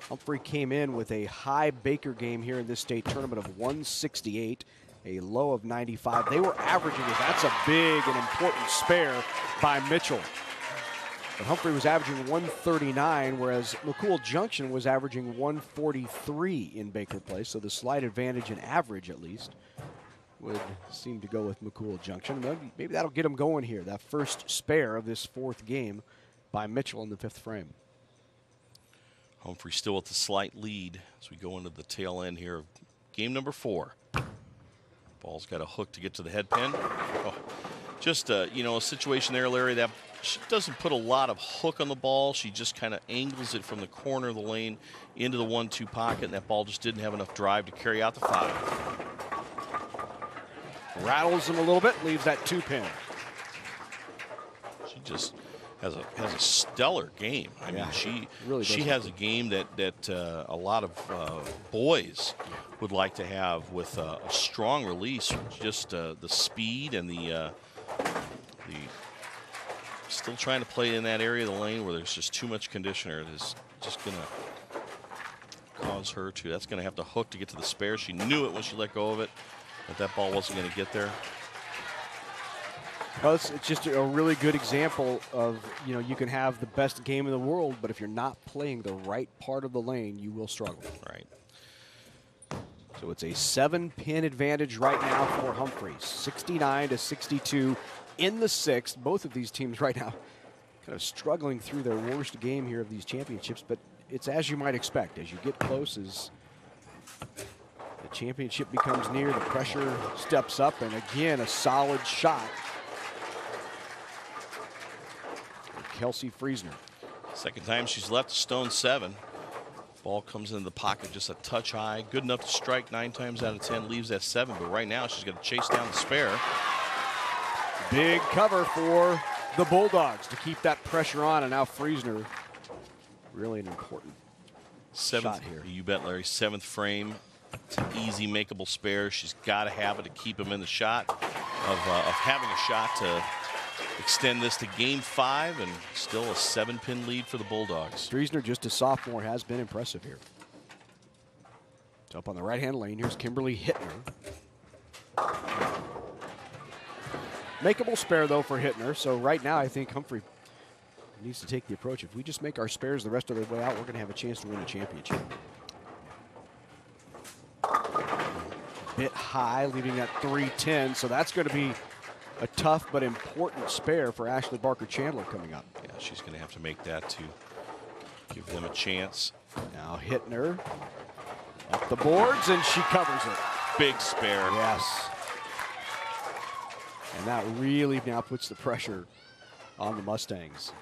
Humphrey came in with a high Baker game here in this state tournament of 168, a low of 95. They were averaging it. That's a big and important spare by Mitchell. But Humphrey was averaging 139, whereas McCool Junction was averaging 143 in Baker Place. So the slight advantage in average, at least, would seem to go with McCool Junction. Maybe that'll get them going here. That first spare of this 4th game by Mitchell in the 5th frame. Humphrey still with the slight lead as we go into the tail end here of game number 4. Ball's got a hook to get to the head pin. Oh, just you know, a situation there, Larry, that she doesn't put a lot of hook on the ball. She just kind of angles it from the corner of the lane into the 1-2 pocket, and that ball just didn't have enough drive to carry out the 5. Rattles him a little bit, leaves that 2-pin. She just has a stellar game. I mean, she really has a game that a lot of boys would like to have with a strong release. Just the speed and the still trying to play in that area of the lane where there's just too much conditioner. It is just going to cause her to. That's going to have to hook to get to the spare. She knew it when she let go of it, but that ball wasn't going to get there. Well, it's just a really good example of, you know, you can have the best game in the world, but if you're not playing the right part of the lane, you will struggle. Right. So it's a 7-pin advantage right now for Humphrey. 69-62 in the 6th. Both of these teams right now kind of struggling through their worst game here of these championships, but it's as you might expect. As you get close, as the championship becomes near, the pressure steps up, and again, a solid shot. Kelsey Friesner. Second time she's left stone 7. Ball comes into the pocket just a touch high. Good enough to strike 9 times out of 10. Leaves that 7, but right now she's going to chase down the spare. Big cover for the Bulldogs to keep that pressure on, and now Friesner, really an important shot here. You bet, Larry. 7th frame. It's an easy makeable spare. She's got to have it to keep him in the shot of having a shot to extend this to game 5, and still a 7-pin lead for the Bulldogs. Friesner, just a sophomore, has been impressive here. So up on the right-hand lane, here's Kimberly Hittner. Makeable spare, though, for Hittner. So right now, I think Humphrey needs to take the approach. If we just make our spares the rest of the way out, we're going to have a chance to win a championship. bit high, leaving at 310. So that's going to be a tough but important spare for Ashley Barker Chandler coming up. Yeah, she's going to have to make that to give them a chance. Now Hittner up the boards, and she covers it. Big spare. Yes. And that really now puts the pressure on the Mustangs.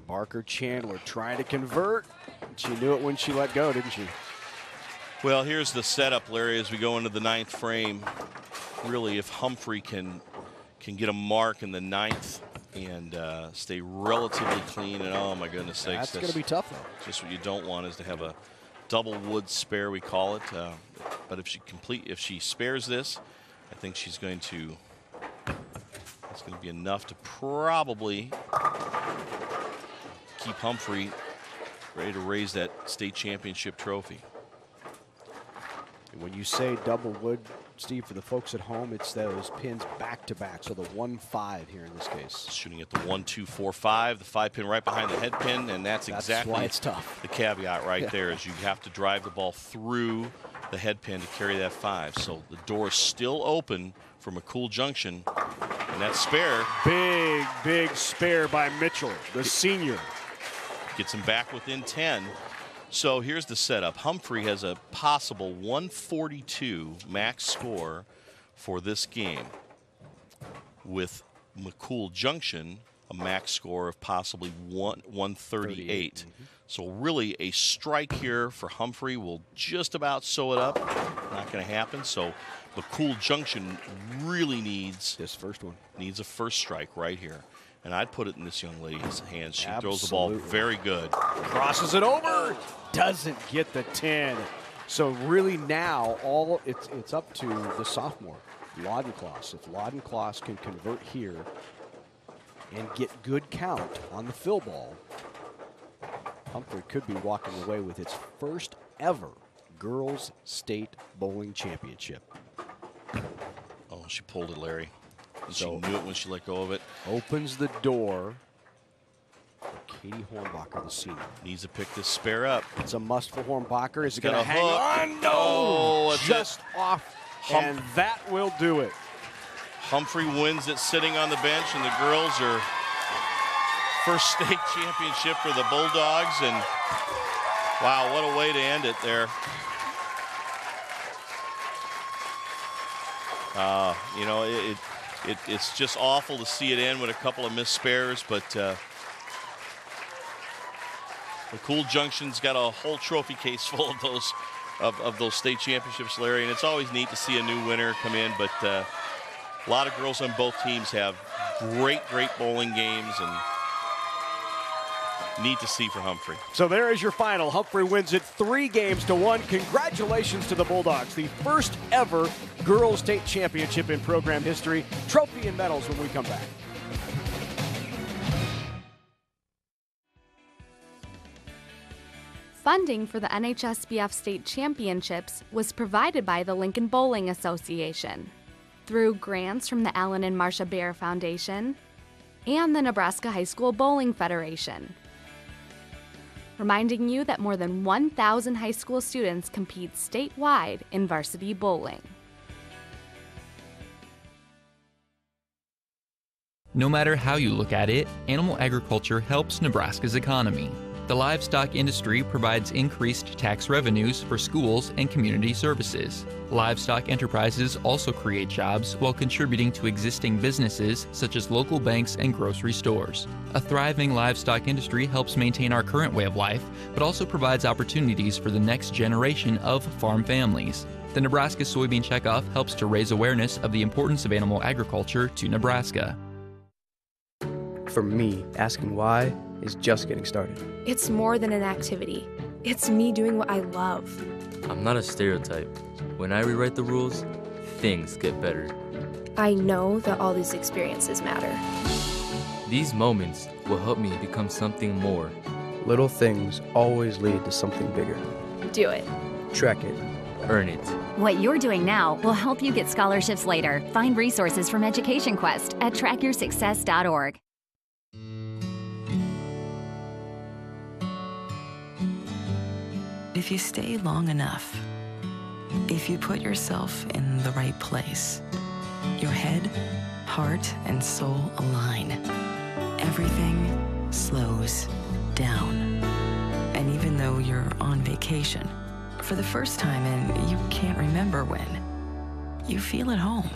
Barker Chandler trying to convert. She knew it when she let go, didn't she? Well, here's the setup, Larry, as we go into the 9th frame. Really, if Humphrey can get a mark in the 9th and stay relatively clean, and oh my goodness sakes, that's going to be tough, though. Just what you don't want is to have a double wood spare, we call it. But if she spares this, I think she's going to. It's going to be enough to probably keep Humphrey ready to raise that state championship trophy. And when you say double wood, Steve, for the folks at home, it's those pins back to back. So the 1-5 here in this case. Shooting at the 1-2-4-5, the 5-pin right behind the head pin, and that's exactly why it's tough. The caveat right there is you have to drive the ball through the head pin to carry that 5. So the door is still open for McCool Junction, and that spare. Big spare by Mitchell, the senior. Gets him back within 10. So here's the setup. Humphrey has a possible 142 max score for this game, with McCool Junction a max score of possibly 138. So really a strike here for Humphrey will just about sew it up. Not going to happen. So McCool Junction really needs this first one. Needs a first strike right here. And I'd put it in this young lady's hands. She Absolutely. throws the ball very good. Crosses it over. Doesn't get the 10. So really now it's up to the sophomore, Laudencloss. If Laudencloss can convert here and get good count on the fill ball, Humphrey could be walking away with its first ever girls state bowling championship. Oh, she pulled it, Larry. So she knew it when she let go of it. Opens the door for Katie Hornbacher, the senior. Needs to pick this spare up. It's a must for Hornbacher. Is it Got going to hang hook. on? No! Oh, just off. And that will do it. Humphrey wins it sitting on the bench, and the girls are first state championship for the Bulldogs. And wow, what a way to end it there. You know, it's just awful to see it end with a couple of missed spares, but McCool Junction's got a whole trophy case full of those state championships, Larry, and it's always neat to see a new winner come in. But a lot of girls on both teams have great bowling games, and neat to see for Humphrey. So there is your final. Humphrey wins it 3-1. Congratulations to the Bulldogs, the first ever girls state championship in program history. Trophy and medals when we come back. Funding for the NHSBF state championships was provided by the Lincoln Bowling Association through grants from the Alan and Marcia Bear Foundation and the Nebraska High School Bowling Federation. Reminding you that more than 1,000 high school students compete statewide in varsity bowling. No matter how you look at it, animal agriculture helps Nebraska's economy. The livestock industry provides increased tax revenues for schools and community services. Livestock enterprises also create jobs while contributing to existing businesses such as local banks and grocery stores. A thriving livestock industry helps maintain our current way of life, but also provides opportunities for the next generation of farm families. The Nebraska Soybean Checkoff helps to raise awareness of the importance of animal agriculture to Nebraska. For me, asking why is just getting started. It's more than an activity. It's me doing what I love. I'm not a stereotype. When I rewrite the rules, things get better. I know that all these experiences matter. These moments will help me become something more. Little things always lead to something bigger. Do it. Track it. Earn it. What you're doing now will help you get scholarships later. Find resources from Education Quest at trackyoursuccess.org. If you stay long enough, If you put yourself in the right place, your head, heart, and soul align, everything slows down. And even though you're on vacation, for the first time and you can't remember when, you feel at home.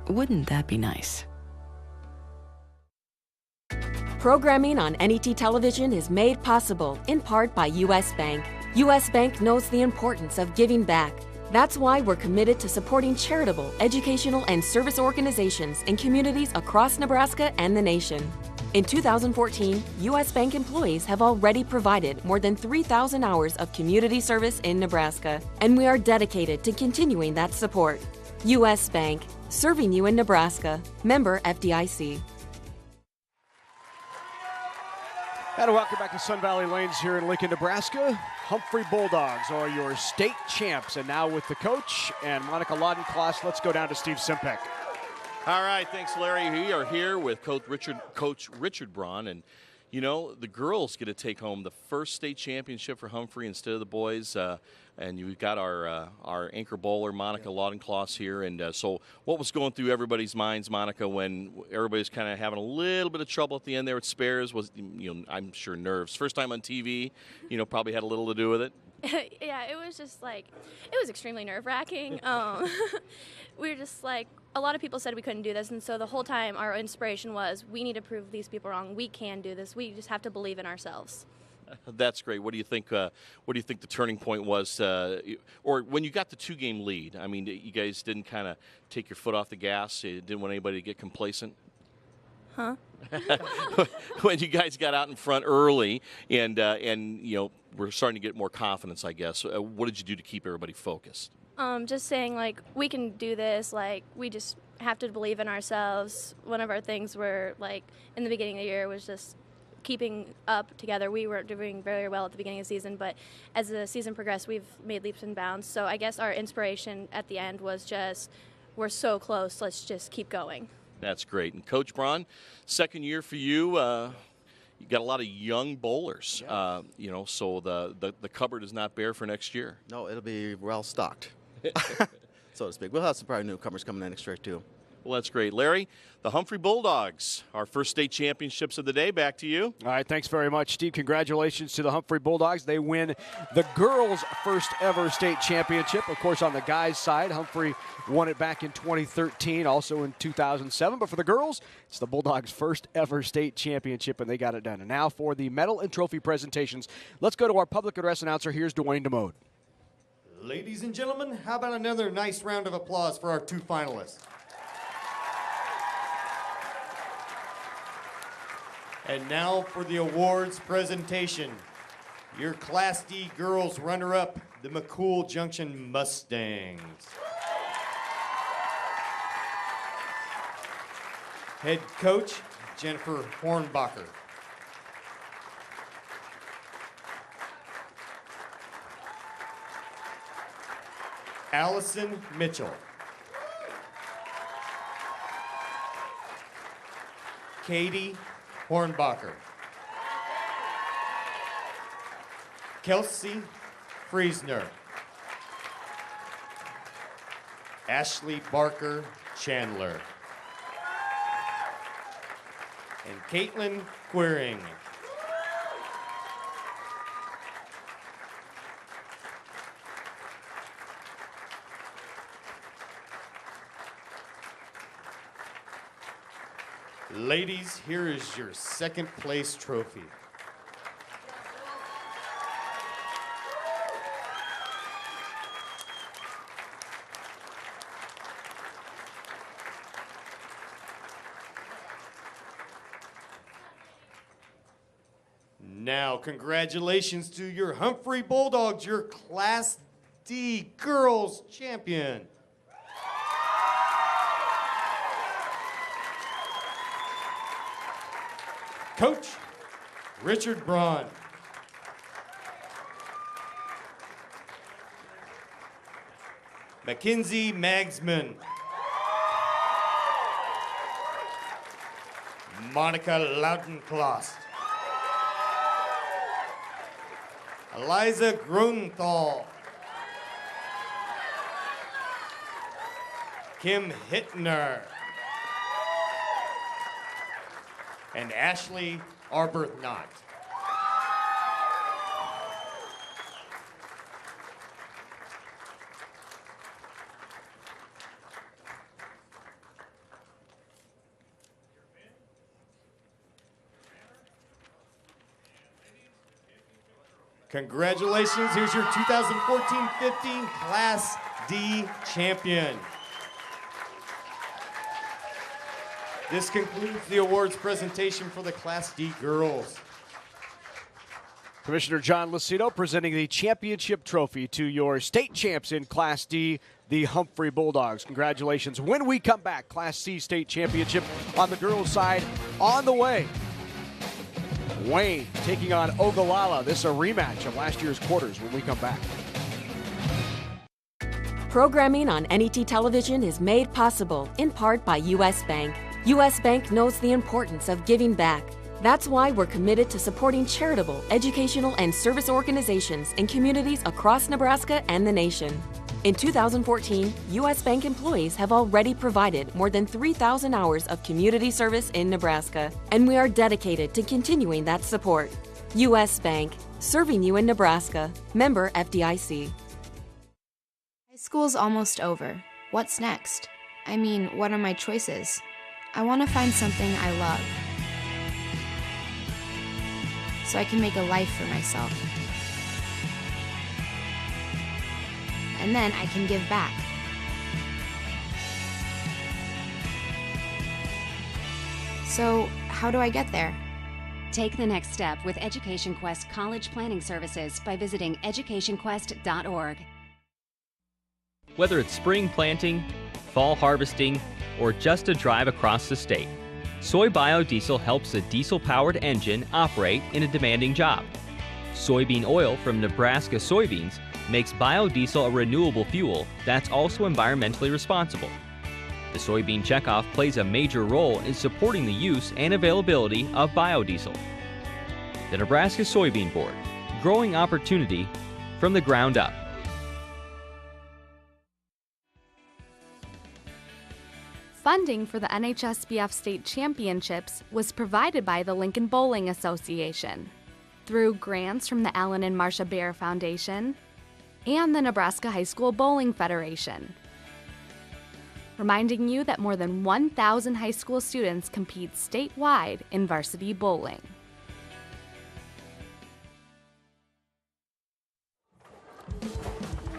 Wouldn't that be nice? Programming on NET television is made possible in part by U.S. Bank. U.S. Bank knows the importance of giving back. That's why we're committed to supporting charitable, educational, and service organizations in communities across Nebraska and the nation. In 2014, U.S. Bank employees have already provided more than 3,000 hours of community service in Nebraska, and we are dedicated to continuing that support. U.S. Bank, serving you in Nebraska. Member FDIC. And welcome back to Sun Valley Lanes here in Lincoln, Nebraska. Humphrey Bulldogs are your state champs, and now with the coach and Monica Laudencloss, let's go down to Steve Simpek. All right, thanks, Larry. We are here with Coach Richard Braun, and you know the girls get to take home the first state championship for Humphrey instead of the boys. And you've got our anchor bowler, Monica Laudencloss, here. And so what was going through everybody's minds, Monica, when everybody's kind of having a little bit of trouble at the end there with spares? Was, I'm sure nerves. First time on TV, probably had a little to do with it. Yeah, it was just like, it was extremely nerve-wracking. We were just like, a lot of people said we couldn't do this, and so the whole time our inspiration was, we need to prove these people wrong. We can do this. We just have to believe in ourselves. That's great. What do you think? What do you think the turning point was, or when you got the 2-game lead? I mean, you guys didn't kind of take your foot off the gas. You didn't want anybody to get complacent. Huh? When you guys got out in front early, and we're starting to get more confidence, I guess. What did you do to keep everybody focused? Just saying, like, we can do this. Like, we just have to believe in ourselves. One of our things were, like, in the beginning of the year was just keeping up together. We were doing very well at the beginning of the season, but as the season progressed, we've made leaps and bounds. So I guess our inspiration at the end was just, we're so close, let's just keep going. That's great. And Coach Braun, second year for you. You got a lot of young bowlers, so the cupboard is not bare for next year. No, it'll be well stocked, so to speak. We'll have some probably newcomers coming in next year too. Well, that's great. Larry, the Humphrey Bulldogs, our first state championships of the day. Back to you. All right, thanks very much, Steve. Congratulations to the Humphrey Bulldogs. They win the girls' first ever state championship. Of course, on the guys' side, Humphrey won it back in 2013, also in 2007. But for the girls, it's the Bulldogs' first ever state championship, and they got it done. And now for the medal and trophy presentations, let's go to our public address announcer. Here's Dwayne DeMode. Ladies and gentlemen, how about another nice round of applause for our two finalists? And now for the awards presentation. Your Class D girls runner-up, the McCool Junction Mustangs. Head coach, Jennifer Hornbacher. Allison Mitchell. Katie Hornbacher. Kelsey Friesner. Ashley Barker Chandler. And Caitlin Quiring. Ladies, here is your second place trophy. Now, congratulations to your Humphrey Bulldogs, your Class D girls champion. Coach, Richard Braun. Mackenzie Magsman. Monica Laudencloss. Eliza Grunthal. Kim Hittner. And Ashley Arbuthnot. Congratulations, here's your 2014-15 Class D champion. This concludes the awards presentation for the Class D girls. Commissioner John Lucido presenting the championship trophy to your state champs in Class D, the Humphrey Bulldogs. Congratulations. When we come back, Class C state championship on the girls' side on the way. Wayne taking on Ogallala. This is a rematch of last year's quarters when we come back. Programming on NET television is made possible in part by U.S. Bank. U.S. Bank knows the importance of giving back. That's why we're committed to supporting charitable, educational, and service organizations in communities across Nebraska and the nation. In 2014, U.S. Bank employees have already provided more than 3,000 hours of community service in Nebraska, and we are dedicated to continuing that support. U.S. Bank, serving you in Nebraska. Member FDIC. High school's almost over. What's next? I mean, what are my choices? I want to find something I love, so I can make a life for myself. And then I can give back. So, how do I get there? Take the next step with Education Quest College Planning Services by visiting educationquest.org. Whether it's spring planting, fall harvesting, or just a drive across the state, soy biodiesel helps a diesel-powered engine operate in a demanding job. Soybean oil from Nebraska soybeans makes biodiesel a renewable fuel that's also environmentally responsible. The soybean checkoff plays a major role in supporting the use and availability of biodiesel. The Nebraska Soybean Board, growing opportunity from the ground up. Funding for the NHSBF State Championships was provided by the Lincoln Bowling Association through grants from the Alan and Marcia Bear Foundation and the Nebraska High School Bowling Federation. Reminding you that more than 1,000 high school students compete statewide in varsity bowling.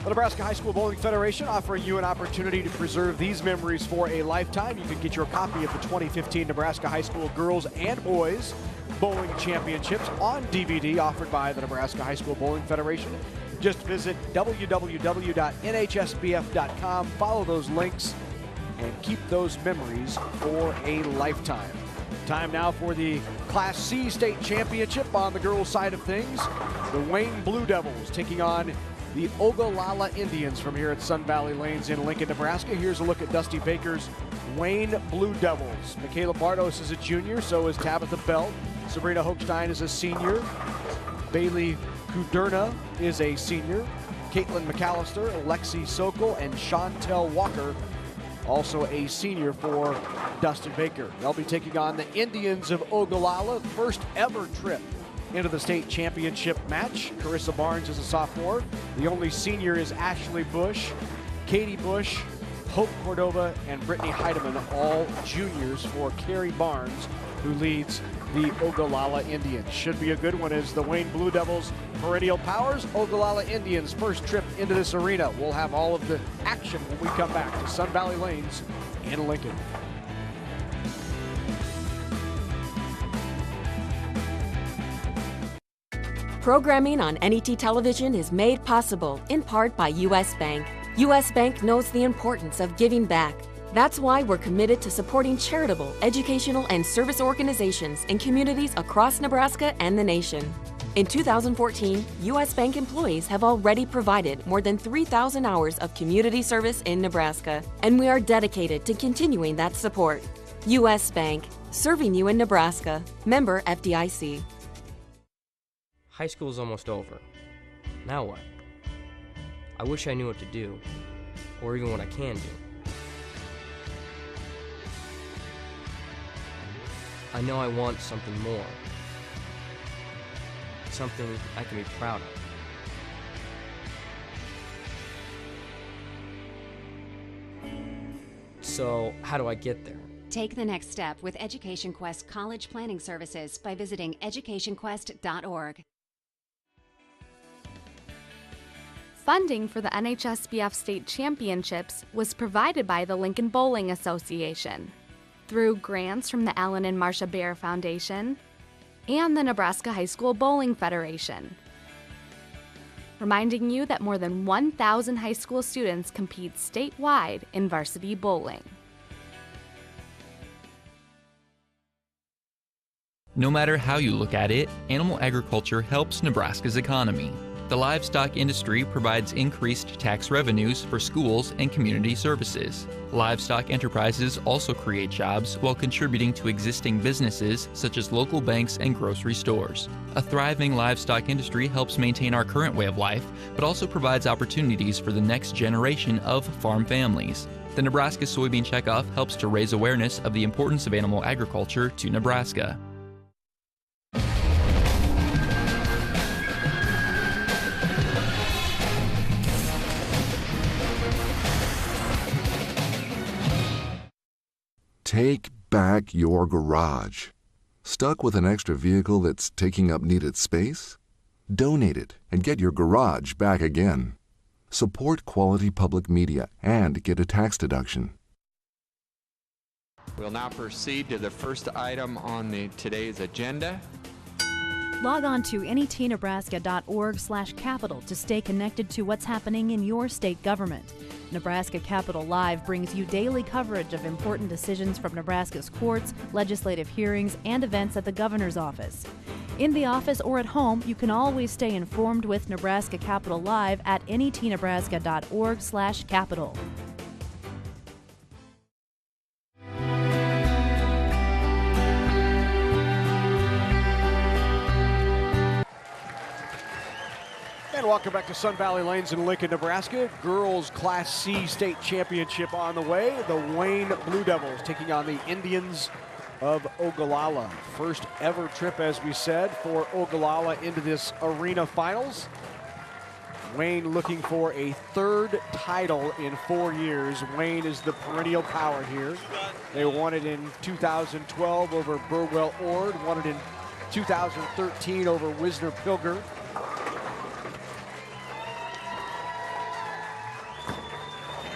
The Nebraska High School Bowling Federation offering you an opportunity to preserve these memories for a lifetime. You can get your copy of the 2015 Nebraska High School Girls and Boys Bowling Championships on DVD offered by the Nebraska High School Bowling Federation. Just visit www.nhsbf.com, follow those links, and keep those memories for a lifetime. Time now for the Class C State Championship on the girls' side of things. The Wayne Blue Devils taking on the Ogallala Indians from here at Sun Valley Lanes in Lincoln, Nebraska. Here's a look at Dusty Baker's Wayne Blue Devils. Michaela Bardos is a junior, so is Tabitha Belt. Sabrina Hochstein is a senior. Bailey Kuderna is a senior. Caitlin McAllister, Alexi Sokol, and Chantel Walker, also a senior for Dustin Baker. They'll be taking on the Indians of Ogallala, first ever trip into the state championship match. Carissa Barnes is a sophomore. The only senior is Ashley Bush, Katie Bush, Hope Cordova, and Brittany Heidemann, all juniors for Carrie Barnes, who leads the Ogallala Indians. Should be a good one as the Wayne Blue Devils perennial powers, Ogallala Indians first trip into this arena. We'll have all of the action when we come back to Sun Valley Lanes in Lincoln. Programming on NET television is made possible in part by U.S. Bank. U.S. Bank knows the importance of giving back. That's why we're committed to supporting charitable, educational, and service organizations in communities across Nebraska and the nation. In 2014, U.S. Bank employees have already provided more than 3,000 hours of community service in Nebraska, and we are dedicated to continuing that support. U.S. Bank, serving you in Nebraska. Member FDIC. High school's almost over. Now what? I wish I knew what to do, or even what I can do. I know I want something more. Something I can be proud of. So, how do I get there? Take the next step with Education Quest College Planning Services by visiting educationquest.org. Funding for the NHSBF State Championships was provided by the Lincoln Bowling Association through grants from the Alan and Marcia Bear Foundation and the Nebraska High School Bowling Federation. Reminding you that more than 1,000 high school students compete statewide in varsity bowling. No matter how you look at it, animal agriculture helps Nebraska's economy. The livestock industry provides increased tax revenues for schools and community services. Livestock enterprises also create jobs while contributing to existing businesses such as local banks and grocery stores. A thriving livestock industry helps maintain our current way of life, but also provides opportunities for the next generation of farm families. The Nebraska Soybean Checkoff helps to raise awareness of the importance of animal agriculture to Nebraska. Take back your garage. Stuck with an extra vehicle that's taking up needed space? Donate it and get your garage back again. Support quality public media and get a tax deduction. We'll now proceed to the first item on today's agenda. Log on to netnebraska.org/capital to stay connected to what's happening in your state government. Nebraska Capitol Live brings you daily coverage of important decisions from Nebraska's courts, legislative hearings, and events at the governor's office. In the office or at home, you can always stay informed with Nebraska Capitol Live at netnebraska.org/capital. And welcome back to Sun Valley Lanes in Lincoln, Nebraska. Girls Class C State Championship on the way. The Wayne Blue Devils taking on the Indians of Ogallala. First ever trip, as we said, for Ogallala into this arena finals. Wayne looking for a third title in 4 years. Wayne is the perennial power here. They won it in 2012 over Burwell Ord, won it in 2013 over Wisner Pilger.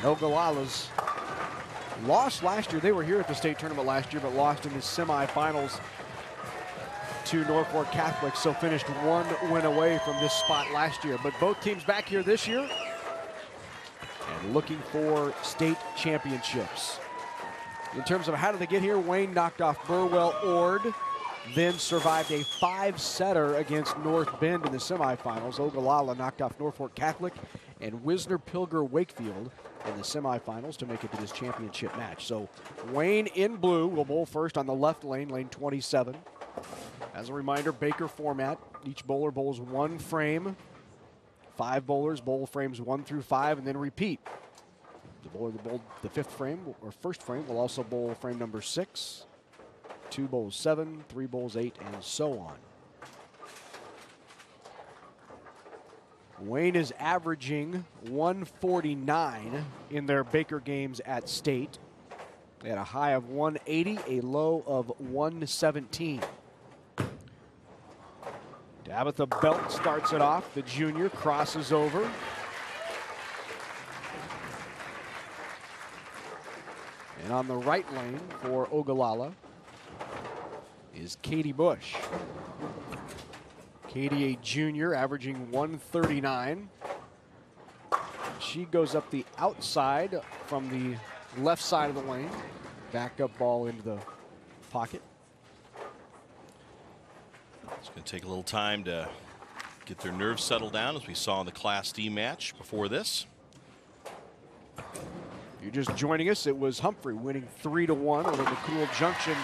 And Ogallala's lost last year. They were here at the state tournament last year, but lost in the semifinals to Norfolk Catholic, so finished one win away from this spot last year. But both teams back here this year and looking for state championships. In terms of how did they get here, Wayne knocked off Burwell Ord, then survived a 5-setter against North Bend in the semifinals. Ogallala knocked off Norfolk Catholic and Wisner Pilger Wakefield in the semifinals to make it to this championship match. So Wayne in blue will bowl first on the left lane, lane 27. As a reminder, Baker format. Each bowler bowls one frame. 5 bowlers bowl frames 1 through 5 and then repeat. The bowler that bowled the 5th frame or first frame will also bowl frame number 6. 2 bowls 7, 3 bowls 8, and so on. Wayne is averaging 149 in their Baker games at state. They had a high of 180, a low of 117. Tabitha Belt starts it off. The junior crosses over. And on the right lane for Ogallala is Katie Bush. Katie, a junior, averaging 139. She goes up the outside from the left side of the lane. Back up ball into the pocket. It's going to take a little time to get their nerves settled down, as we saw in the Class D match before this. If you're just joining us, it was Humphrey winning 3-1 over McCool Junction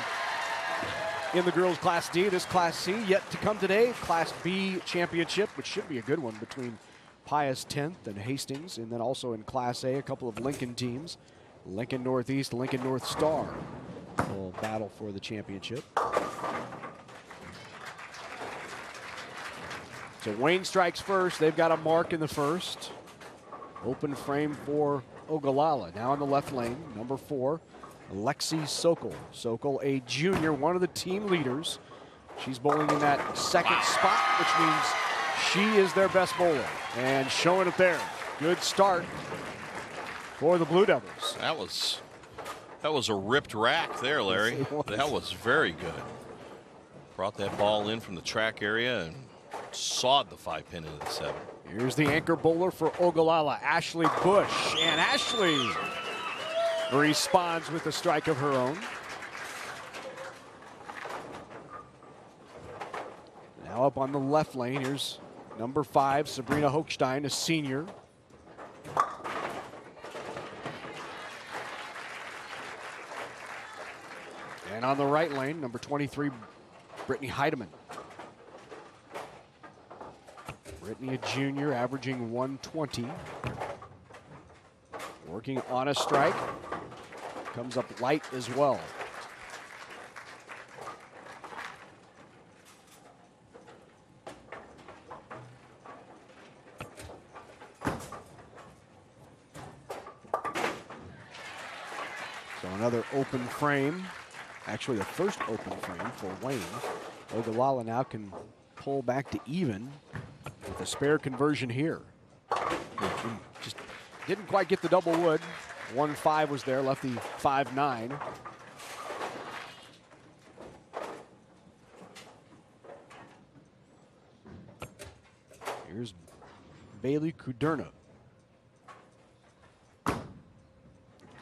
in the girls Class D. This Class C yet to come today. Class B championship, which should be a good one between Pius 10th and Hastings. And then also in Class A, a couple of Lincoln teams. Lincoln Northeast, Lincoln North Star will battle for the championship. So Wayne strikes first. They've got a mark in the first. Open frame for Ogallala. Now in the left lane, number 4, Lexi Sokol. Sokol, a junior, one of the team leaders. She's bowling in that second spot, which means she is their best bowler. And showing it there. Good start for the Blue Devils. That was a ripped rack there, Larry. Yes, it was. That was very good. Brought that ball in from the track area and sawed the 5-pin into the 7. Here's the anchor bowler for Ogallala, Ashley Bush. And Ashley responds with a strike of her own. Now up on the left lane, here's number 5, Sabrina Hochstein, a senior. And on the right lane, number 23, Brittany Heidemann. Brittany, a junior, averaging 120. Working on a strike. Comes up light as well. So another open frame. Actually, the first open frame for Wayne. Ogallala now can pull back to even with a spare conversion here. Just didn't quite get the double wood. 1-5 was there, left the 5-9. Here's Bailey Kuderna.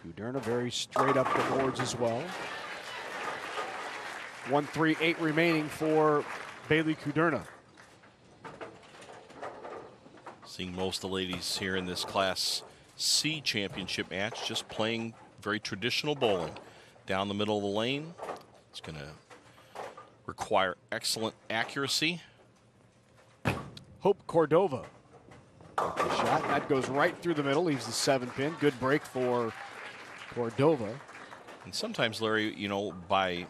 Kuderna very straight up the boards as well. 1-3-8 remaining for Bailey Kuderna. Seeing most of the ladies here in this Class C championship match just playing very traditional bowling. Down the middle of the lane. It's going to require excellent accuracy. Hope Cordova. The shot, that goes right through the middle, leaves the 7-pin. Good break for Cordova. And sometimes, Larry, you know, by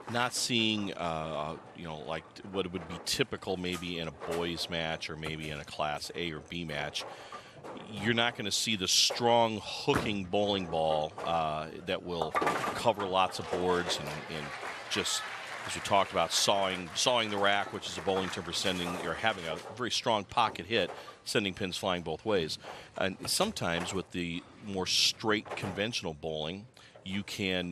not seeing, you know, like what would be typical maybe in a boys match or maybe in a Class A or B match, you're not going to see the strong hooking bowling ball that will cover lots of boards and just, as we talked about, sawing the rack, which is a bowling term for sending or having a very strong pocket hit, sending pins flying both ways. And sometimes with the more straight conventional bowling, you can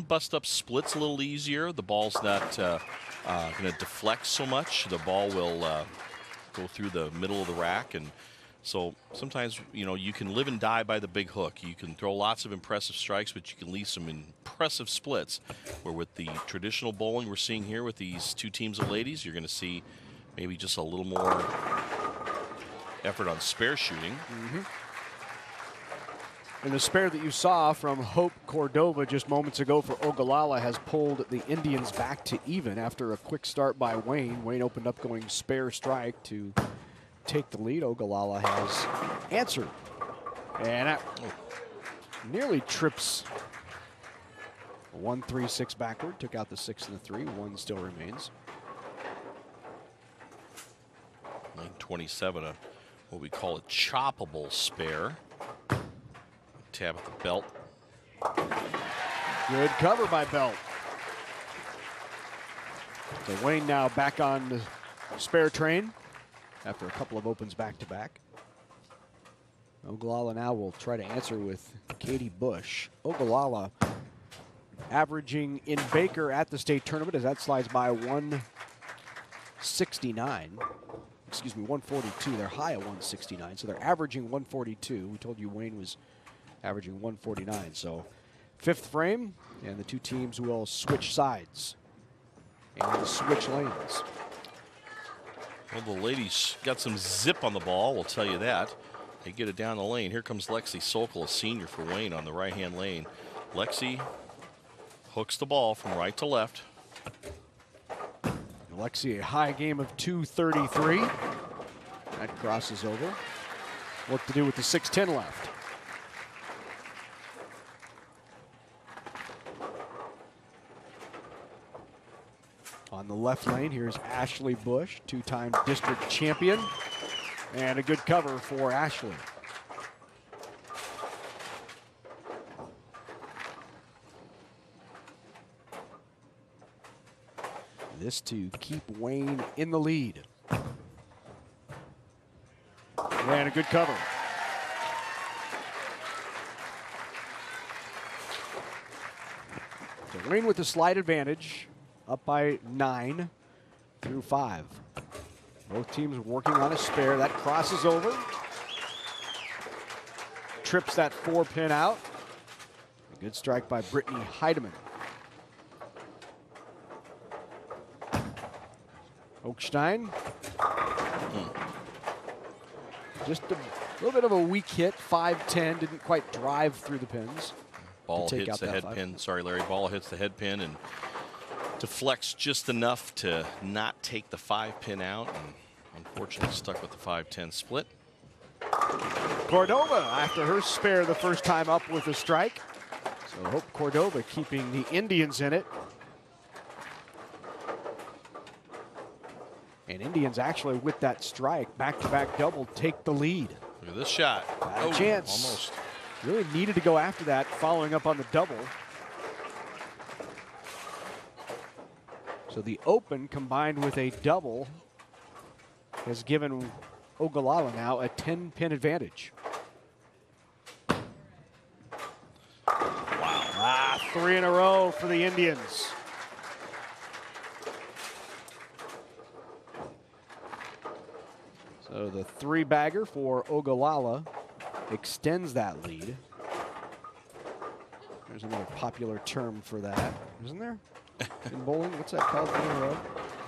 bust up splits a little easier. The ball's not going to deflect so much. The ball will go through the middle of the rack, and so sometimes, you know, you can live and die by the big hook. You can throw lots of impressive strikes, but you can leave some impressive splits. Where with the traditional bowling we're seeing here with these two teams of ladies, you're going to see maybe just a little more effort on spare shooting. Mm-hmm. And the spare that you saw from Hope Cordova just moments ago for Ogallala has pulled the Indians back to even after a quick start by Wayne. Wayne opened up going spare strike to take the lead. Ogallala has answered. And that nearly trips 1-3-6 backward. Took out the 6 and the 3. 1 still remains. 927, what we call a choppable spare. Tab at the belt. Good cover by Belt. So Wayne now back on the spare train after a couple of opens back-to-back. Ogallala now will try to answer with Katie Bush. Ogallala averaging in Baker at the state tournament as that slides by 169. Excuse me, 142. They're high at 169, so they're averaging 142. We told you Wayne was averaging 149. So 5th frame, and the two teams will switch sides and switch lanes. Well, the ladies got some zip on the ball, we'll tell you that. They get it down the lane. Here comes Lexi Sokol, a senior for Wayne on the right-hand lane. Lexi hooks the ball from right to left. Lexi, a high game of 233. That crosses over. What to do with the 6-10 left. On the left lane, here's Ashley Bush, two-time district champion. And a good cover for Ashley. This to keep Wayne in the lead. And a good cover. So Wayne with a slight advantage, up by 9 through 5. Both teams working on a spare. That crosses over. Trips that 4-pin out. A good strike by Brittany Heidemann. Oakstein. Just a little bit of a weak hit, 5-10, didn't quite drive through the pins. Ball hits the head pin. Sorry, Larry. Ball hits the head pin and deflects just enough to not take the 5-pin out, and unfortunately stuck with the 5-10 split. Cordova, after her spare the first time up with a strike. So Hope Cordova keeping the Indians in it. And Indians actually with that strike, back-to-back double, take the lead. Look at this shot. Got a chance. Almost. Really needed to go after that, following up on the double. So the open combined with a double has given Ogallala now a 10-pin advantage. Wow. 3 in a row for the Indians. So the 3-bagger for Ogallala extends that lead. There's another popular term for that, isn't there? In bowling, what's that called?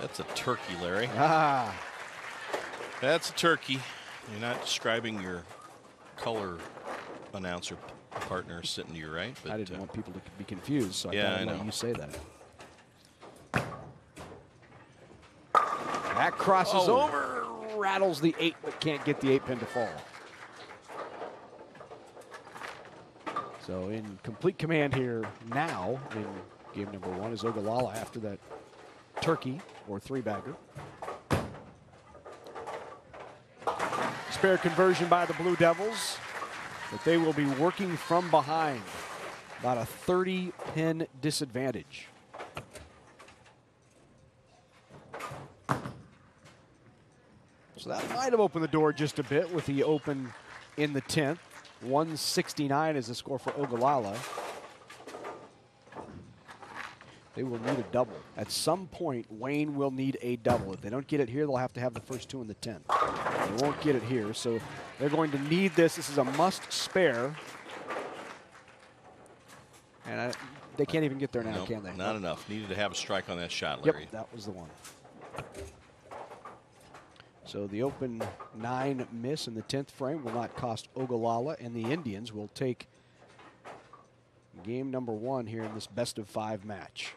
That's a turkey, Larry. Ah. That's a turkey. You're not describing your color announcer partner sitting to your right. But, I didn't want people to be confused, so yeah, I thought I'd let you say that. That crosses over, rattles the 8, but can't get the 8-pin to fall. So in complete command here now in game number 1 is Ogallala after that turkey or 3-bagger. Spare conversion by the Blue Devils, but they will be working from behind. About a 30-pin disadvantage. So that might have opened the door just a bit with the open in the 10th. 169 is the score for Ogallala. They will need a double. At some point, Wayne will need a double. If they don't get it here, they'll have to have the first 2 in the 10th. They won't get it here, so they're going to need this. This is a must spare. And they can't even get there now, can they? Not enough. Needed to have a strike on that shot, Larry. Yep, that was the one. So the open 9 miss in the 10th frame will not cost Ogallala, and the Indians will take game number 1 here in this best-of-5 match.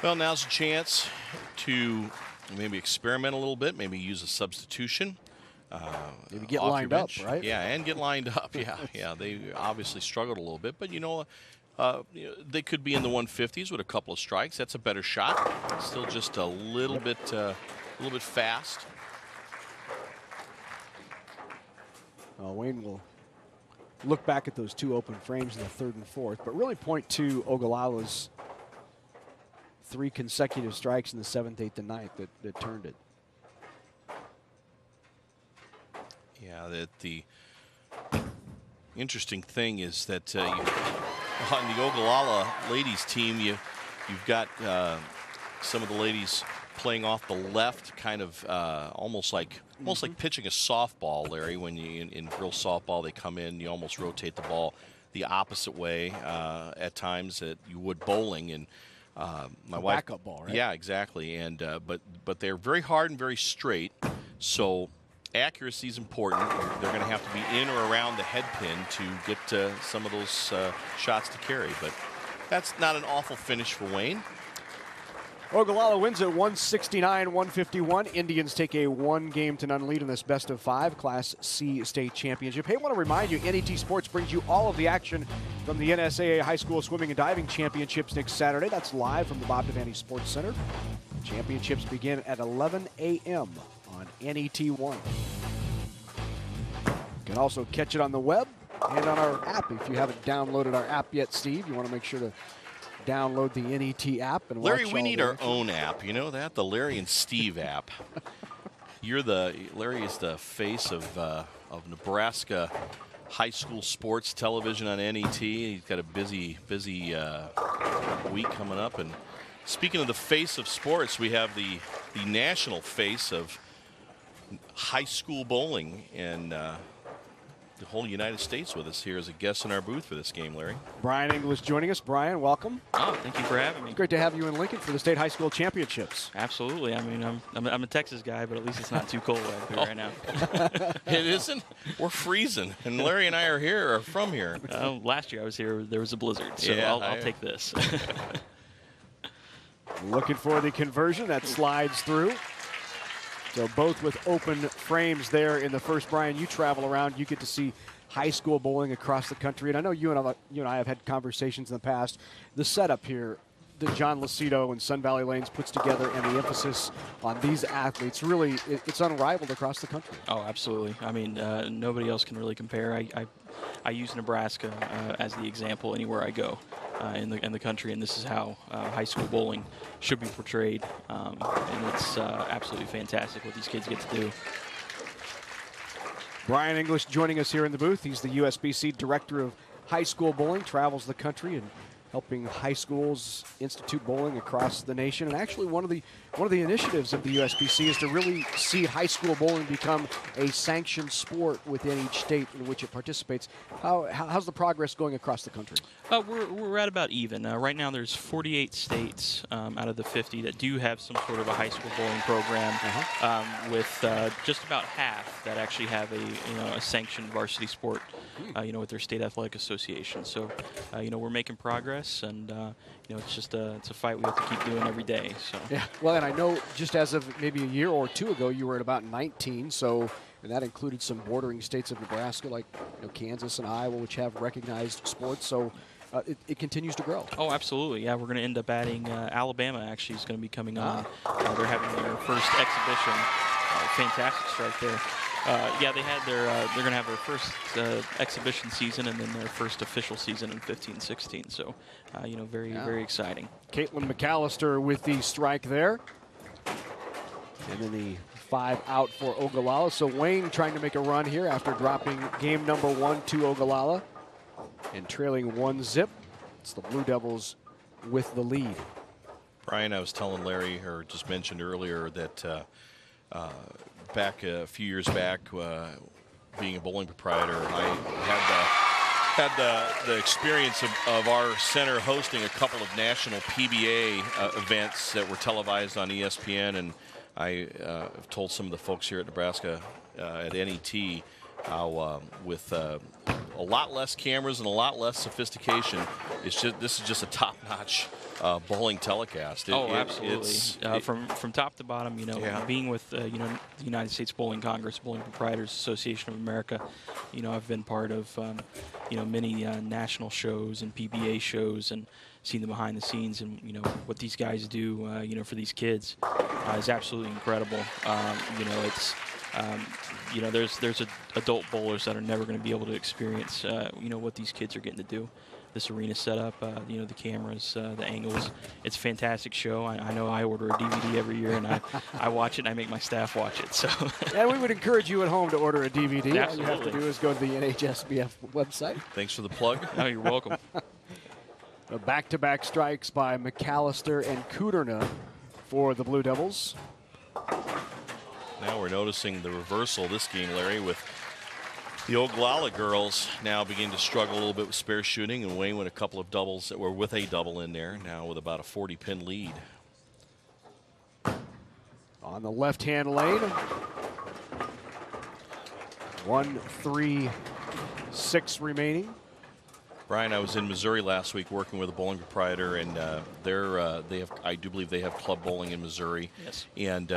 Well, now's a chance to maybe experiment a little bit, maybe use a substitution. Maybe get lined up, right? Yeah, and get lined up. Yeah. They obviously struggled a little bit, but you know, they could be in the 150s with a couple of strikes. That's a better shot. Still just a little bit fast. Wayne will look back at those 2 open frames in the 3rd and 4th, but really point to Ogallala's 3 consecutive strikes in the 7th, 8th, and 9th that turned it. Yeah, the interesting thing is that on the Ogallala ladies team, you've got some of the ladies playing off the left, kind of almost like pitching a softball, Larry. When you in real softball, they come in, you almost rotate the ball the opposite way at times that you would bowling. And my wife, backup ball, right? Yeah, exactly. And but they're very hard and very straight, so accuracy is important. They're going to have to be in or around the head pin to get some of those shots to carry. But that's not an awful finish for Wayne. Ogallala wins at 169-151. Indians take a 1-game-to-none lead in this best-of-5 Class C state championship. Hey, I want to remind you, NET Sports brings you all of the action from the NSAA High School Swimming and Diving Championships next Saturday. That's live from the Bob Devaney Sports Center. Championships begin at 11 a.m. on NET1. You can also catch it on the web and on our app. If you haven't downloaded our app yet, Steve, you want to make sure to download the NET app. And Larry, watch we all need the our action. own app. You know that? The Larry and Steve app. Larry is the face of Nebraska high school sports television on NET. He's got a busy week coming up. And speaking of the face of sports, we have the national face of high school bowling and the whole United States with us here as a guest in our booth for this game, Larry. Brian English joining us. Brian, welcome. Oh, thank you for having me. It's great to have you in Lincoln for the state high school championships. Absolutely. I mean, I'm a Texas guy, but at least it's not too cold out here right now. It isn't? We're freezing, and Larry and I are from here. Last year I was here, there was a blizzard, so yeah, I'll take this. Looking for the conversion that slides through. So both with open frames there in the first. Brian, you travel around, you get to see high school bowling across the country. And I know you and I have had conversations in the past. The setup here that John Lucido and Sun Valley Lanes puts together and the emphasis on these athletes, really, it's unrivaled across the country. Oh, absolutely. I mean, nobody else can really compare. I use Nebraska as the example anywhere I go in the country, and this is how high school bowling should be portrayed. And it's absolutely fantastic what these kids get to do. Brian English joining us here in the booth. He's the USBC Director of High School Bowling, travels the country and helping high schools institute bowling across the nation. And actually one of the initiatives of the USBC is to really see high school bowling become a sanctioned sport within each state in which it participates. How's the progress going across the country? We're at about even. Right now there's 48 states out of the 50 that do have some sort of a high school bowling program, with just about half that actually have a sanctioned varsity sport, with their state athletic association. So, we're making progress. And it's a fight we have to keep doing every day. So yeah. Well, and I know just as of maybe a year or two ago, you were at about 19. So, and that included some bordering states of Nebraska, like Kansas and Iowa, which have recognized sports. So it continues to grow. Oh, absolutely. Yeah, we're going to end up adding Alabama. Actually, is going to be coming on. They're having their first exhibition. Fantastic strike there. They're going to have their first exhibition season and then their first official season in 15-16. So, very exciting. Caitlin McAllister with the strike there. And then the 5 out for Ogallala. So Wayne trying to make a run here after dropping game number 1 to Ogallala and trailing 1-0. It's the Blue Devils with the lead. Brian, I was telling Larry, or just mentioned earlier, that back a few years back, being a bowling proprietor, I had the experience of our center hosting a couple of national PBA events that were televised on ESPN, and I have told some of the folks here at Nebraska at NET how with a lot less cameras and a lot less sophistication, this is just a top-notch bowling telecast. Absolutely. From top to bottom, being with the United States Bowling Congress, Bowling Proprietors Association of America, I've been part of many national shows and PBA shows and seen the behind the scenes, and what these guys do for these kids is absolutely incredible. There's adult bowlers that are never going to be able to experience what these kids are getting to do. This arena setup, the cameras, the angles. It's a fantastic show. I know I order a DVD every year, and I watch it, and I make my staff watch it. So. And we would encourage you at home to order a DVD. Absolutely. All you have to do is go to the NHSBF website. Thanks for the plug. Oh, you're welcome. The back-to-back strikes by McAllister and Kuderna for the Blue Devils. Now we're noticing the reversal of this game, Larry, with the Ogallala girls now beginning to struggle a little bit with spare shooting, and Wayne with a couple of doubles that were with a double in there, now with about a 40-pin lead. On the left-hand lane, 1-3-6 remaining. Brian, I was in Missouri last week working with a bowling proprietor, and I do believe they have club bowling in Missouri. Yes. And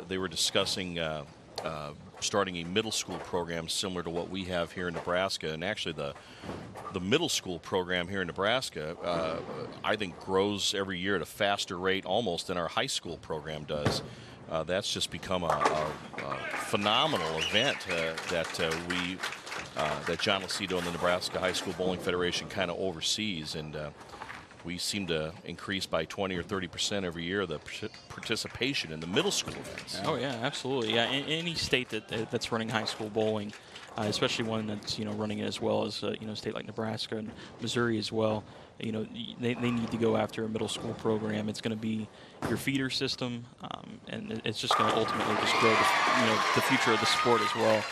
they were discussing starting a middle school program similar to what we have here in Nebraska. And actually, the middle school program here in Nebraska, I think, grows every year at a faster rate almost than our high school program does. That's just become a phenomenal event that John Lucido and the Nebraska High School Bowling Federation kind of oversees, and we seem to increase by 20 or 30% every year the participation in the middle school events. Oh yeah, absolutely. Yeah, any state that's running high school bowling, especially one that's running it as well as a state like Nebraska and Missouri as well. They need to go after a middle school program. It's going to be your feeder system, and it's just going to ultimately just grow the future of the sport as well.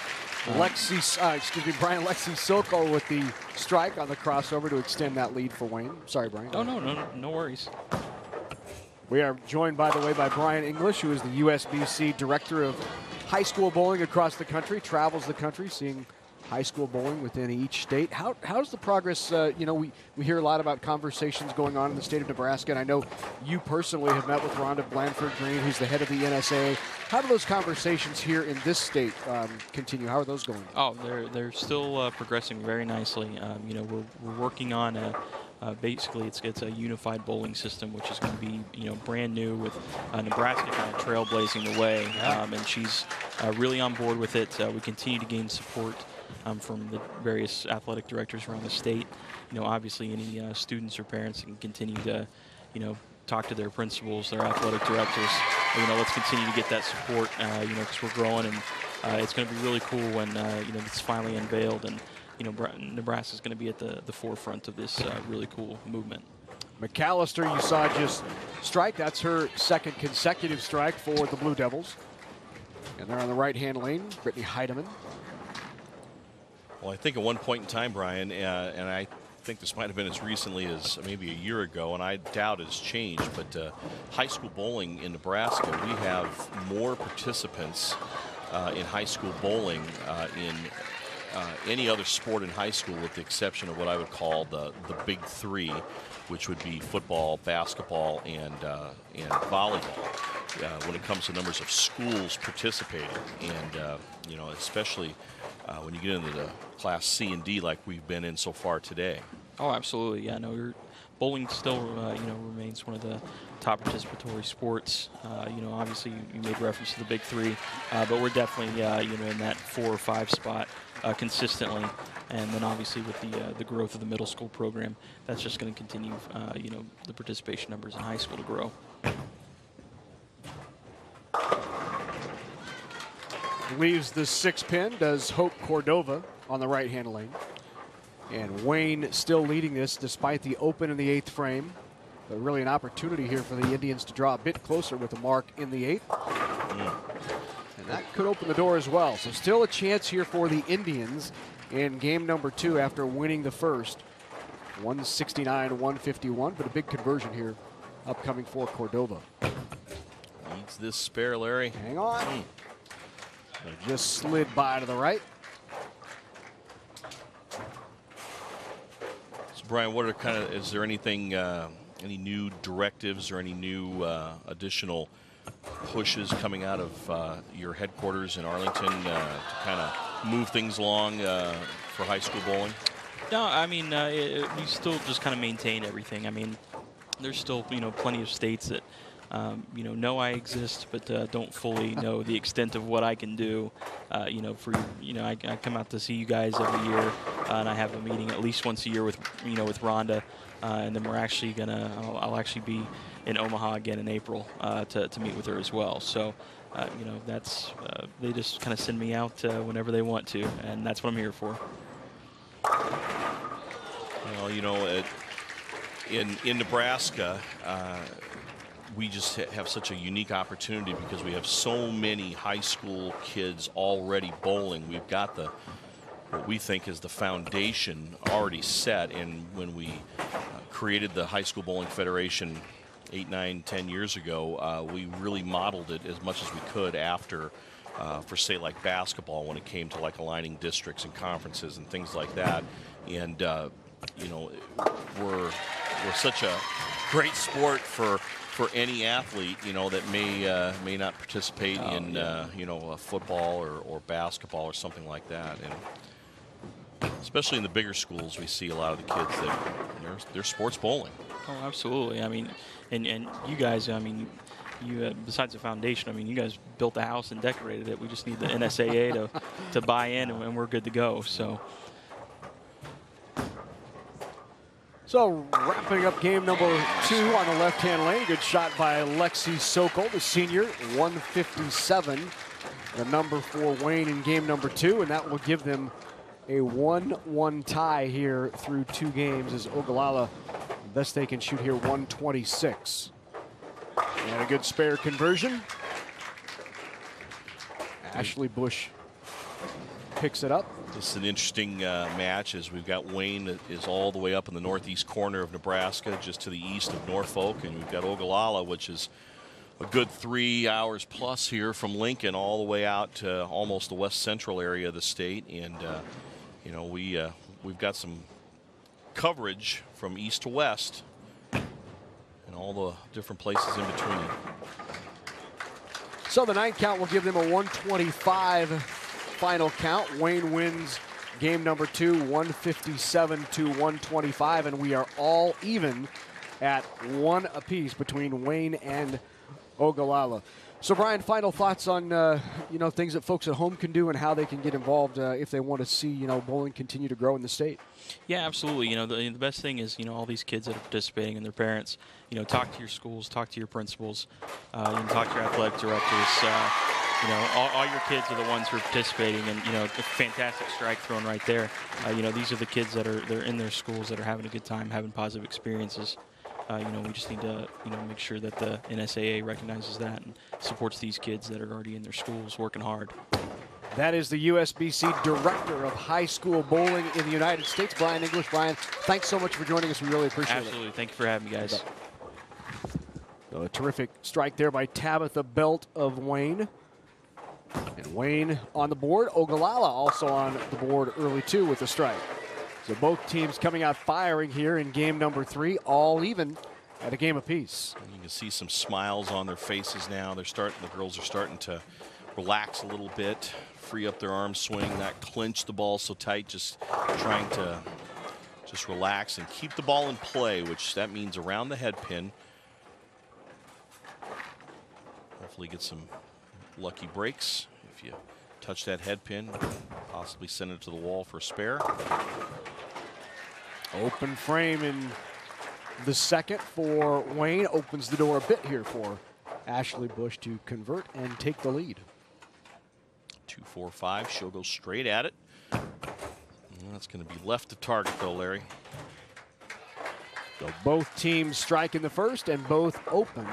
Brian Sokol with the strike on the crossover to extend that lead for Wayne. Sorry, Brian. Oh, no worries. We are joined, by the way, by Brian English, who is the USBC Director of High School Bowling across the country, travels the country, seeing high school bowling within each state. How's the progress? We hear a lot about conversations going on in the state of Nebraska, and I know you personally have met with Rhonda Blanford-Green, who's the head of the NSA. How do those conversations here in this state continue? How are those going? Oh, they're still progressing very nicely. We're working on basically it's a unified bowling system, which is going to be brand new, with Nebraska kind of trailblazing the way, and she's really on board with it. We continue to gain support from the various athletic directors around the state. Obviously any students or parents can continue to talk to their principals, their athletic directors. Let's continue to get that support, because we're growing, and it's going to be really cool when it's finally unveiled, and Nebraska is going to be at the forefront of this really cool movement. McAllister, you saw just strike. That's her second consecutive strike for the Blue Devils. And they're on the right-hand lane, Brittany Heidemann. Well, I think at one point in time, Brian, and I think this might have been as recently as maybe a year ago, and I doubt it's changed, but high school bowling in Nebraska, we have more participants in high school bowling in any other sport in high school, with the exception of what I would call the big three, which would be football, basketball, and volleyball. When it comes to numbers of schools participating, and especially when you get into the Class C and D like we've been in so far today. Oh, absolutely. Yeah, no, bowling still remains one of the top participatory sports. Obviously you made reference to the big three, but we're definitely in that 4 or 5 spot consistently. And then obviously with the growth of the middle school program, that's just going to continue the participation numbers in high school to grow. Leaves the 6 pin, does Hope Cordova on the right-hand lane. And Wayne still leading this despite the open in the 8th frame. But really an opportunity here for the Indians to draw a bit closer with a mark in the 8th. And that could open the door as well. So still a chance here for the Indians in game number 2 after winning the first. 169-151, but a big conversion here upcoming for Cordova. Needs this spare, Larry. Hang on. Just slid by to the right. So Brian, what are is there anything, any new directives or any new additional pushes coming out of your headquarters in Arlington to kind of move things along for high school bowling? No, I mean, we still just kind of maintain everything. I mean, there's still, plenty of states that know I exist, but don't fully know the extent of what I can do. I come out to see you guys every year, and I have a meeting at least once a year with Rhonda, and then we're actually I'll actually be in Omaha again in April to meet with her as well. So, that's they just kind of send me out whenever they want to, and that's what I'm here for. Well, in Nebraska, we just have such a unique opportunity because we have so many high school kids already bowling. We've got what we think is the foundation already set. And when we created the High School Bowling Federation 8, 9, 10 years ago, we really modeled it as much as we could after, for say like basketball, when it came to like aligning districts and conferences and things like that. And you know, we're such a great sport for any athlete, you know, that may not participate in you know, football or basketball or something like that. And especially in the bigger schools, we see a lot of the kids that they're sports bowling. Oh, absolutely. I mean, and you guys, I mean, you besides the foundation, I mean, you guys built the house and decorated it. We just need the NSAA to buy in, and we're good to go. So wrapping up game number 2 on the left-hand lane. Good shot by Lexi Sokol, the senior, 157. The number for Wayne in game number 2, and that will give them a 1-1 tie here through 2 games as Ogallala, best they can shoot here, 126. And a good spare conversion. Ashley Bush picks it up. This is an interesting match as we've got Wayne that is all the way up in the northeast corner of Nebraska, just to the east of Norfolk, and we've got Ogallala, which is a good 3 hours plus here from Lincoln all the way out to almost the west central area of the state. And you know, we've got some coverage from east to west and all the different places in between. So the 9 count will give them a 125 final count. Wayne wins game number 2, 157 to 125, and we are all even at 1 apiece between Wayne and Ogallala. So Brian, final thoughts on you know, things that folks at home can do and how they can get involved if they want to see, you know, bowling continue to grow in the state. yeah, absolutely. You know, the best thing is, you know, all these kids that are participating and their parents, you know, talk to your schools, talk to your principals, you know, talk to your athletic directors. You know, all your kids are the ones who are participating, and, you know, a fantastic strike thrown right there. You know, these are the kids that they're in their schools that are having a good time, having positive experiences. You know, we just need to, you know, make sure that the NSAA recognizes that and supports these kids that are already in their schools working hard. That is the USBC Director of High School Bowling in the United States, Brian English. Brian, thanks so much for joining us. We really appreciate it. Absolutely. Thank you for having me, guys. So a terrific strike there by Tabitha Belt of Wayne. And Wayne on the board. Ogallala also on the board early, too, with the strike. So both teams coming out firing here in game number 3, all even at a game apiece. And you can see some smiles on their faces now. The girls are starting to relax a little bit, free up their arm swing, not clinch the ball so tight, just trying to just relax and keep the ball in play, which that means around the head pin. Hopefully get some lucky breaks. If you touch that head pin, possibly send it to the wall for a spare. Open frame in the second for Wayne. Opens the door a bit here for Ashley Bush to convert and take the lead. 2-4-5. She'll go straight at it. And that's going to be left of target, though, Larry. So both teams strike in the first and both open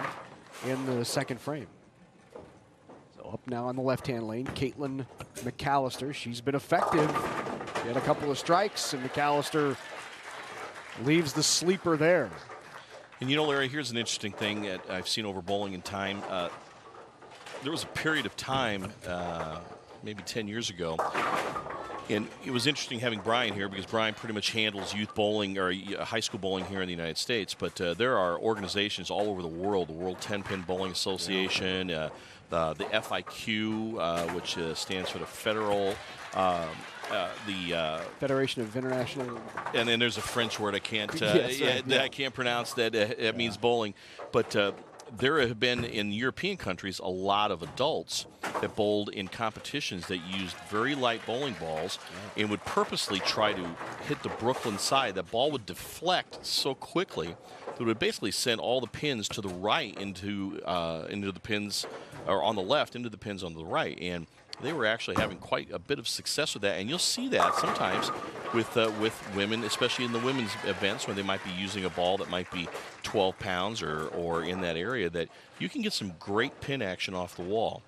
in the second frame. So up now on the left-hand lane, Caitlin McAllister. She's been effective. She had a couple of strikes, and McAllister leaves the sleeper there. And you know, Larry, here's an interesting thing that I've seen over bowling in time. There was a period of time, maybe 10 years ago, and it was interesting having Brian here because Brian pretty much handles youth bowling or high school bowling here in the United States. But there are organizations all over the world, the World 10-Pin Bowling Association, the FIQ, which stands for the Federal... Federation of International, and then there's a French word I can't I can't pronounce that. It means bowling, but there have been in European countries a lot of adults that bowled in competitions that used very light bowling balls and would purposely try to hit the Brooklyn side. That ball would deflect so quickly that it would basically send all the pins to the right into the pins, or on the left into the pins on the right. And they were actually having quite a bit of success with that, and you'll see that sometimes with women, especially in the women's events, when they might be using a ball that might be 12 pounds or in that area, that you can get some great pin action off the wall.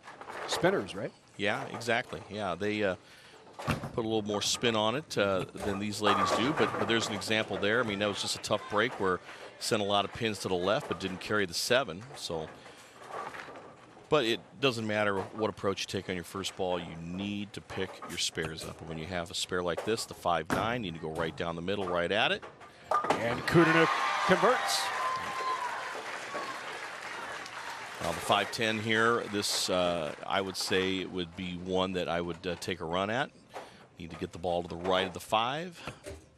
Spinners, right? Yeah, exactly. Yeah, they put a little more spin on it than these ladies do, but there's an example there. I mean, that was just a tough break where sent a lot of pins to the left but didn't carry the 7, so... But it doesn't matter what approach you take on your first ball. You need to pick your spares up. And when you have a spare like this, the 5-9, you need to go right down the middle, right at it. And Kudina converts. Well, the 5-10 here, this I would say would be one that I would take a run at. Need to get the ball to the right of the 5.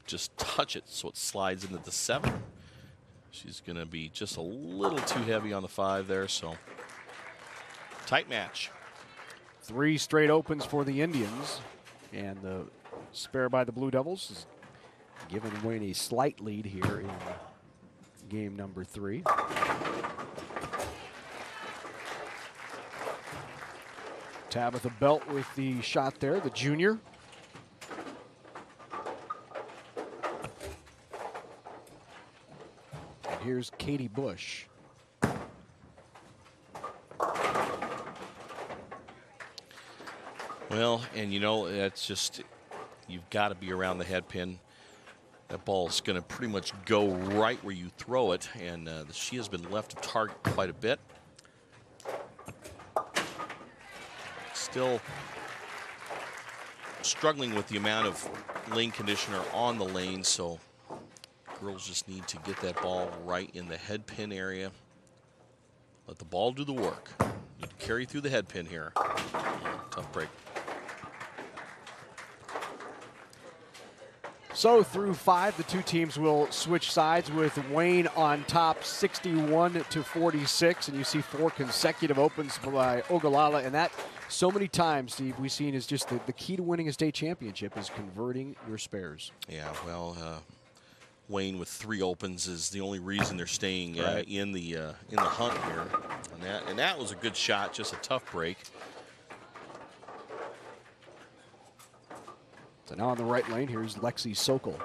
Just touch it so it slides into the 7. She's going to be just a little too heavy on the 5 there, so tight match. 3 straight opens for the Indians, and the spare by the Blue Devils is giving Wayne a slight lead here in game number 3. Tabitha Belt with the shot there, the junior. And here's Katie Bush. Well, and you know, that's just, you've got to be around the head pin. That ball's going to pretty much go right where you throw it, and she has been left of target quite a bit. Still struggling with the amount of lane conditioner on the lane, so girls just need to get that ball right in the head pin area. Let the ball do the work. You need to carry through the head pin here. Tough break. So through 5, the 2 teams will switch sides with Wayne on top 61-46, and you see 4 consecutive opens by Ogallala, and that so many times, Steve, we've seen is just the key to winning a state championship is converting your spares. Yeah, well, Wayne with 3 opens is the only reason they're staying in the hunt here. And that was a good shot, just a tough break. So now on the right lane, here's Lexi Sokol.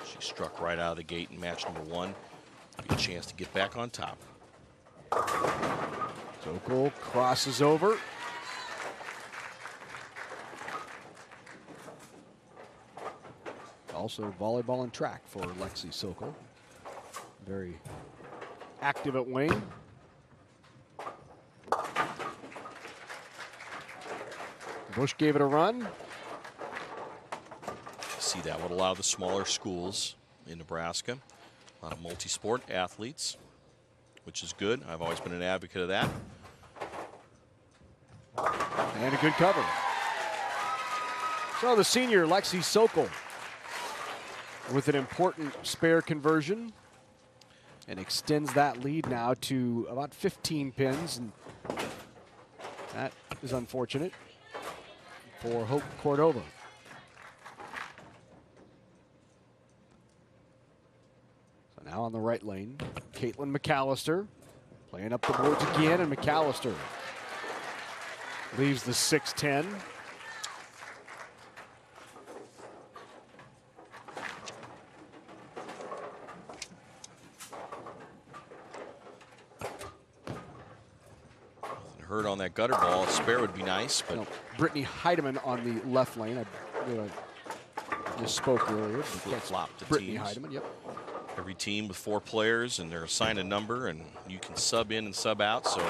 She struck right out of the gate in match number 1. Be a chance to get back on top. Sokol crosses over. Also volleyball and track for Lexi Sokol. Very active at Wayne. Bush gave it a run. See, that would allow the smaller schools in Nebraska. A lot of multi-sport athletes, which is good. I've always been an advocate of that. And a good cover. So the senior, Lexi Sokol, with an important spare conversion, and extends that lead now to about 15 pins, and that is unfortunate for Hope Cordova. So now on the right lane, Caitlin McAllister playing up the boards again, and McAllister leaves the 6-10. Hurt on that gutter ball. A spare would be nice, but Brittany Heidemann on the left lane. I just spoke earlier. Flip-flop to Brittany teams. Heidemann, yep. Every team with 4 players, and they're assigned a number, and you can sub in and sub out. So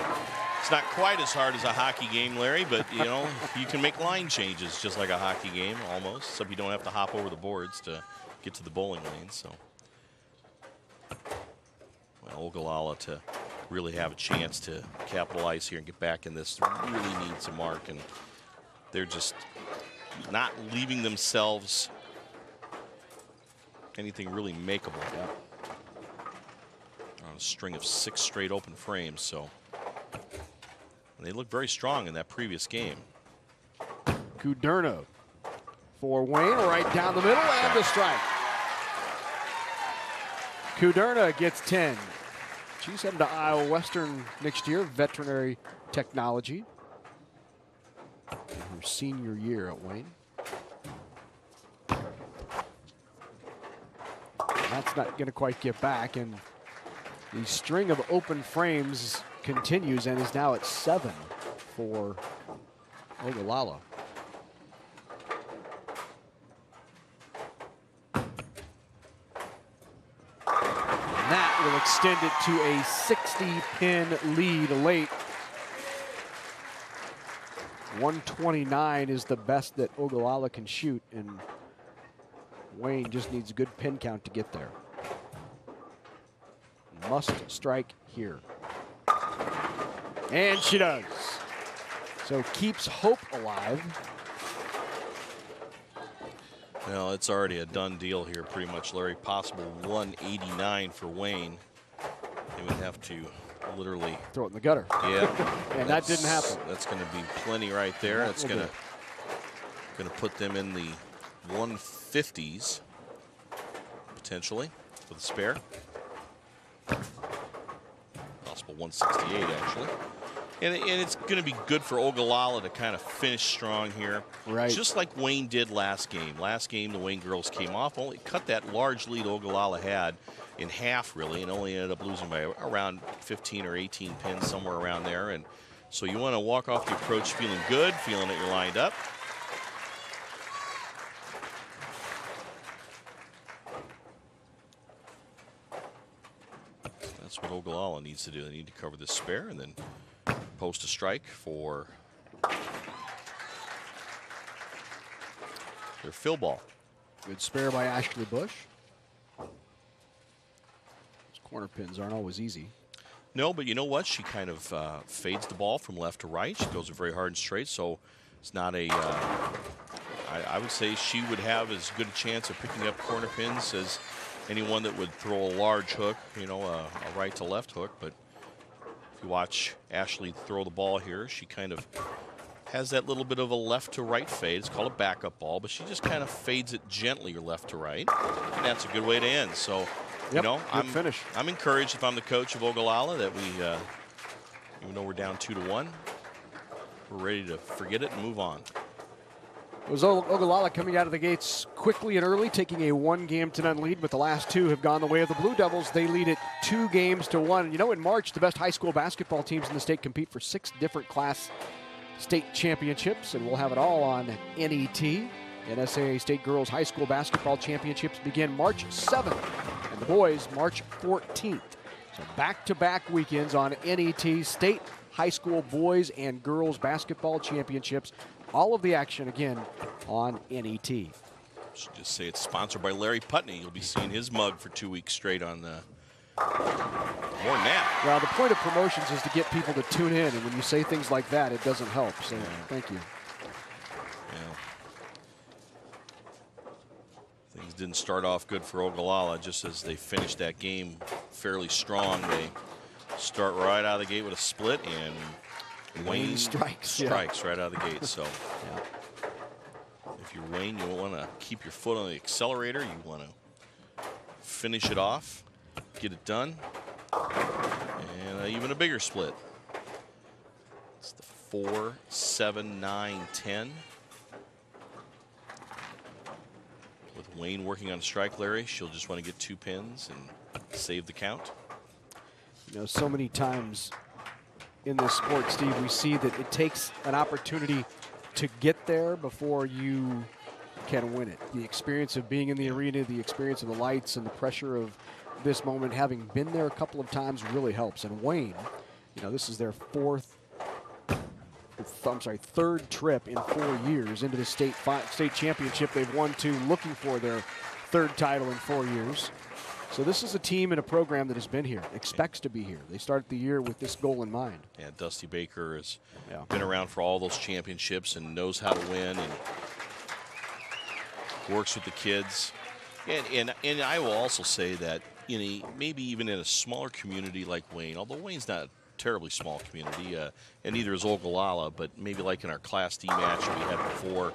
it's not quite as hard as a hockey game, Larry, but you know, you can make line changes just like a hockey game almost. So you don't have to hop over the boards to get to the bowling lane. So, well, Ogallala to really have a chance to capitalize here and get back in this really needs a mark, and they're just not leaving themselves anything really makeable. On a string of 6 straight open frames, so and they look very strong in that previous game. Kuderna for Wayne, right down the middle, and the strike. Kuderna gets 10. She's heading to Iowa Western next year, veterinary technology. In her senior year at Wayne. That's not going to quite get back, and the string of open frames continues and is now at 7 for Ogallala. That will extend it to a 60-pin lead late. 129 is the best that Ogallala can shoot, and Wayne just needs a good pin count to get there. Must strike here. And she does. So keeps hope alive. Well, it's already a done deal here, pretty much, Larry. Possible 189 for Wayne. They would have to literally throw it in the gutter. Yeah. And that didn't happen. That's going to be plenty right there. That's going to put them in the 150s, potentially, with a spare. Possible 168, actually. And it's going to be good for Ogallala to kind of finish strong here. Right. Just like Wayne did last game. Last game, the Wayne girls came off, only cut that large lead Ogallala had in half, really, and only ended up losing by around 15 or 18 pins, somewhere around there. And so you want to walk off the approach feeling good, feeling that you're lined up. That's what Ogallala needs to do. They need to cover this spare and then post a strike for their fill ball. Good spare by Ashley Bush. Those corner pins aren't always easy. No, but you know what? She kind of fades the ball from left to right. She goes very hard and straight, so it's not a I would say she would have as good a chance of picking up corner pins as anyone that would throw a large hook, you know, a right to left hook. But if you watch Ashley throw the ball here, she kind of has that little bit of a left to right fade. It's called a backup ball, but she just kind of fades it gently left to right, and that's a good way to end. So, you know, I'm encouraged if I'm the coach of Ogallala that we, even though we're down 2-1, we're ready to forget it and move on. It was Ogallala coming out of the gates quickly and early, taking a 1-game-to-none lead, but the last two have gone the way of the Blue Devils. They lead it 2-1. You know, in March, the best high school basketball teams in the state compete for 6 different class state championships, and we'll have it all on NET. NSAA State Girls High School Basketball Championships begin March 7th, and the boys March 14th. So back-to-back weekends on NET, State High School Boys and Girls Basketball Championships. All of the action, again, on NET. Should just say it's sponsored by Larry Putney. You'll be seeing his mug for 2 weeks straight on the... More than that. Well, the point of promotions is to get people to tune in, and when you say things like that, it doesn't help. So, thank you. Yeah. Things didn't start off good for Ogallala. Just as they finished that game fairly strong, they start right out of the gate with a split, and Wayne strikes right out of the gate. So, if you're Wayne, you want to keep your foot on the accelerator. You want to finish it off, get it done, and even a bigger split. It's the 4, 7, 9, 10. With Wayne working on a strike, Larry, she'll just want to get 2 pins and save the count. You know, so many times in this sport, Steve, we see that it takes an opportunity to get there before you can win it. The experience of being in the arena, the experience of the lights and the pressure of this moment, having been there a couple of times, really helps. And Wayne, you know, this is their third trip in 4 years into the state championship. They've won 2, looking for their 3rd title in 4 years. So this is a team and a program that has been here, expects to be here. They started the year with this goal in mind. Yeah, Dusty Baker has been around for all those championships and knows how to win and works with the kids. And I will also say that maybe even in a smaller community like Wayne, although Wayne's not a terribly small community, and neither is Ogallala, but maybe like in our Class D match we had before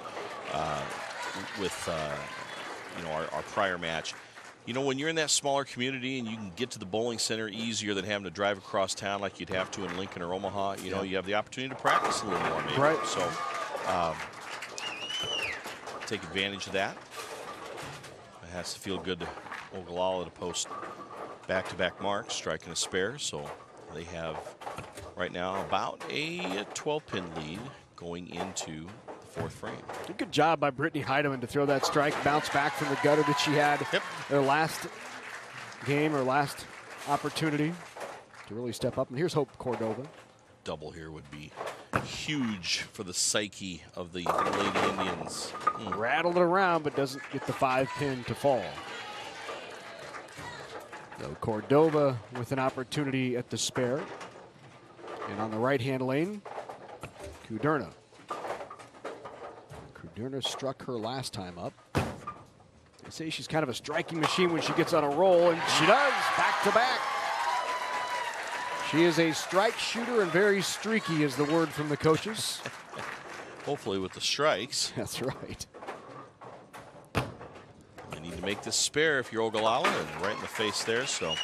with our prior match. You know, when you're in that smaller community and you can get to the bowling center easier than having to drive across town like you'd have to in Lincoln or Omaha, you know, you have the opportunity to practice a little more maybe. Right. So take advantage of that. It has to feel good to Ogallala to post back-to-back marks, striking a spare. So they have right now about a 12-pin lead going into the 4th frame. Good job by Brittany Heidemann to throw that strike, bounce back from the gutter that she had their last game or last opportunity to really step up. And here's Hope Cordova. Double here would be huge for the psyche of the Lady Indians. Rattled it around, but doesn't get the 5-pin to fall. So Cordova with an opportunity at the spare. And on the right-hand lane, Kuderna. Kuderna struck her last time up. They say she's kind of a striking machine when she gets on a roll, and she does, back-to-back. She is a strike shooter and very streaky is the word from the coaches. Hopefully with the strikes. That's right. You need to make this spare if you're Ogallala, and right in the face there, so.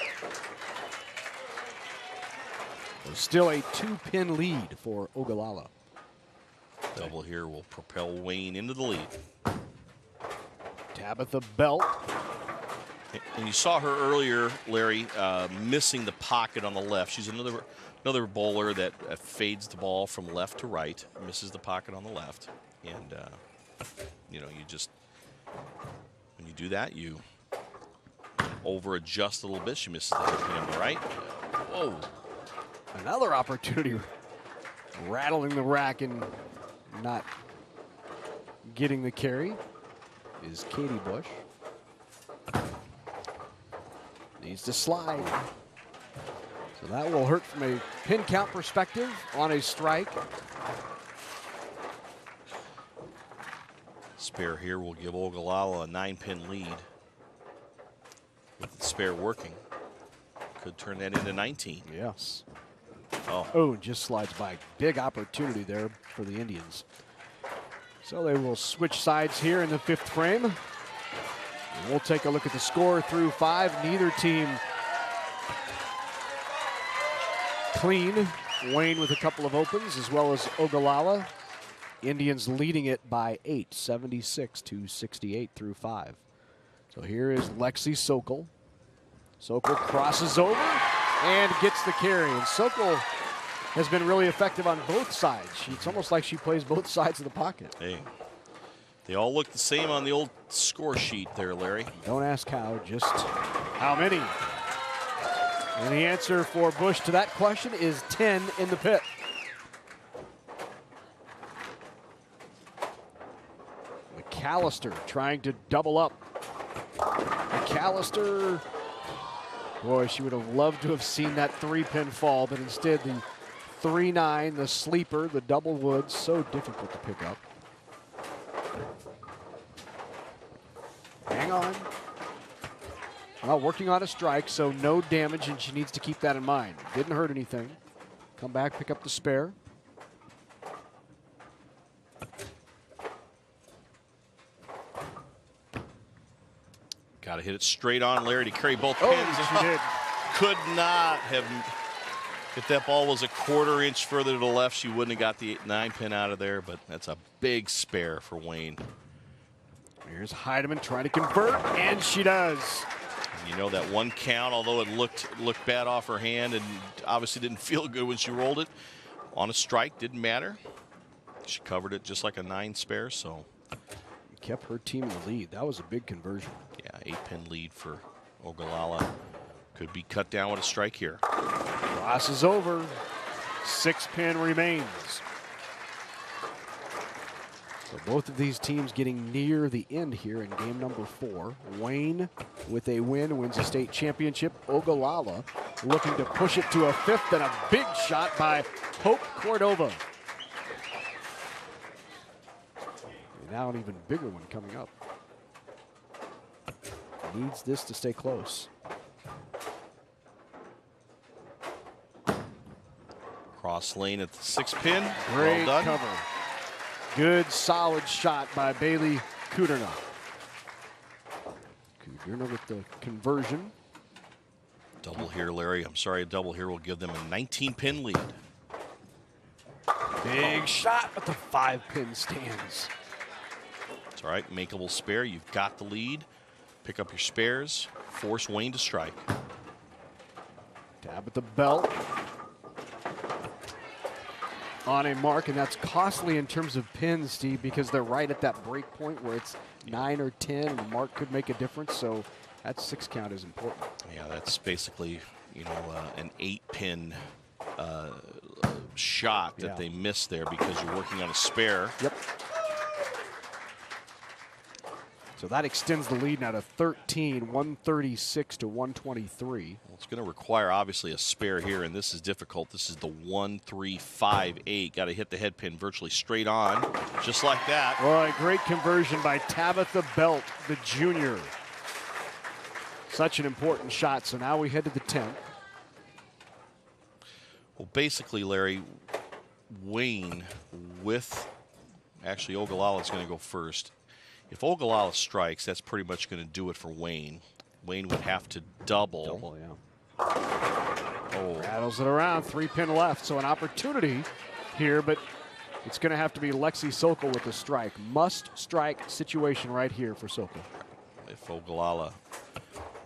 There's still a 2-pin lead for Ogallala. Double here will propel Wayne into the lead. Tabitha Belt. And you saw her earlier, Larry, missing the pocket on the left. She's another bowler that fades the ball from left to right, misses the pocket on the left. And, you know, you just, when you do that, you over adjust a little bit. She misses the pin on the right. Whoa. Another opportunity, rattling the rack and not getting the carry is Katie Bush. Needs to slide. So that will hurt from a pin count perspective on a strike. Spare here will give Ogallala a 9-pin lead. With the spare working. Could turn that into 19. Yes. Oh, just slides by. Big opportunity there for the Indians. So they will switch sides here in the 5th frame. And we'll take a look at the score through 5. Neither team clean. Wayne with a couple of opens, as well as Ogallala. Indians leading it by 8, 76-68 through 5. So here is Lexi Sokol. Sokol crosses over and gets the carry. And Sokol has been really effective on both sides. It's almost like she plays both sides of the pocket. Hey, they all look the same on the old score sheet there, Larry. Don't ask how, just how many. And the answer for Bush to that question is 10 in the pit. McAllister trying to double up. McAllister, boy, she would have loved to have seen that 3-pin fall, but instead the 3-9, the sleeper, the double wood, so difficult to pick up. Hang on. Well, working on a strike, so no damage, and she needs to keep that in mind. Didn't hurt anything. Come back, pick up the spare. Got to hit it straight on, Larry, to carry both pins. Oh, she did. Could not have. If that ball was a 1/4 inch further to the left, she wouldn't have got the 9-pin out of there, but that's a big spare for Wayne. Here's Heidemann trying to convert, and she does. You know, that one count, although it looked bad off her hand and obviously didn't feel good when she rolled it, on a strike, didn't matter. She covered it just like a 9 spare, so. Kept her team in the lead. That was a big conversion. Yeah, 8-pin lead for Ogallala. Could be cut down with a strike here. Crosses over. 6-pin remains. So both of these teams getting near the end here in game number 4. Wayne with a win wins a state championship. Ogallala looking to push it to a 5th, and a big shot by Hope Cordova. And now an even bigger one coming up. Needs this to stay close. Cross lane at the 6-pin. Great well done. cover. Good, solid shot by Bailey Kuderna. Kuderna with the conversion. Double here, Larry. I'm sorry, a double here will give them a 19-pin lead. Big shot, but the 5-pin stands. It's all right, makeable spare. You've got the lead. Pick up your spares. Force Wayne to strike. Tab at the belt. On a mark, and that's costly in terms of pins, Steve, because they're right at that break point where it's 9 or 10, and the mark could make a difference. So that 6 count is important. Yeah, that's basically, you know, an 8-pin shot that they missed there because you're working on a spare. Yep. So that extends the lead now to 13, 136 to 123. Well, it's going to require, obviously, a spare here, and this is difficult. This is the 1-3-5-8. Got to hit the head pin virtually straight on, just like that. Well, a great conversion by Tabitha Belt, the junior. Such an important shot. So now we head to the 10th. Well, basically, Larry, Wayne with, actually, Ogallala is going to go first. If Ogallala strikes, that's pretty much going to do it for Wayne. Wayne would have to double. Oh. Rattles it around, 3-pin left. So an opportunity here, but it's going to have to be Lexi Sokol with a strike. Must strike situation right here for Sokol. If Ogallala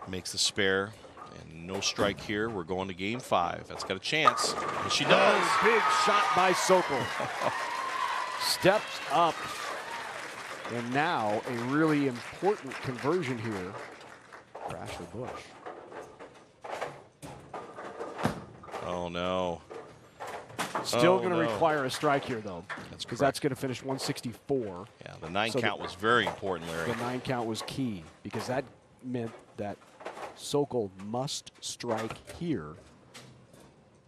makes the spare and no strike here, we're going to game 5. That's got a chance. And she does. Big shot by Sokol. Steps up. And now a really important conversion here for Ashley Bush. Oh, no. Still going to require a strike here, though. Because that's going to finish 164. Yeah, the 9 count was very important, Larry. The 9 count was key because that meant that Sokol must strike here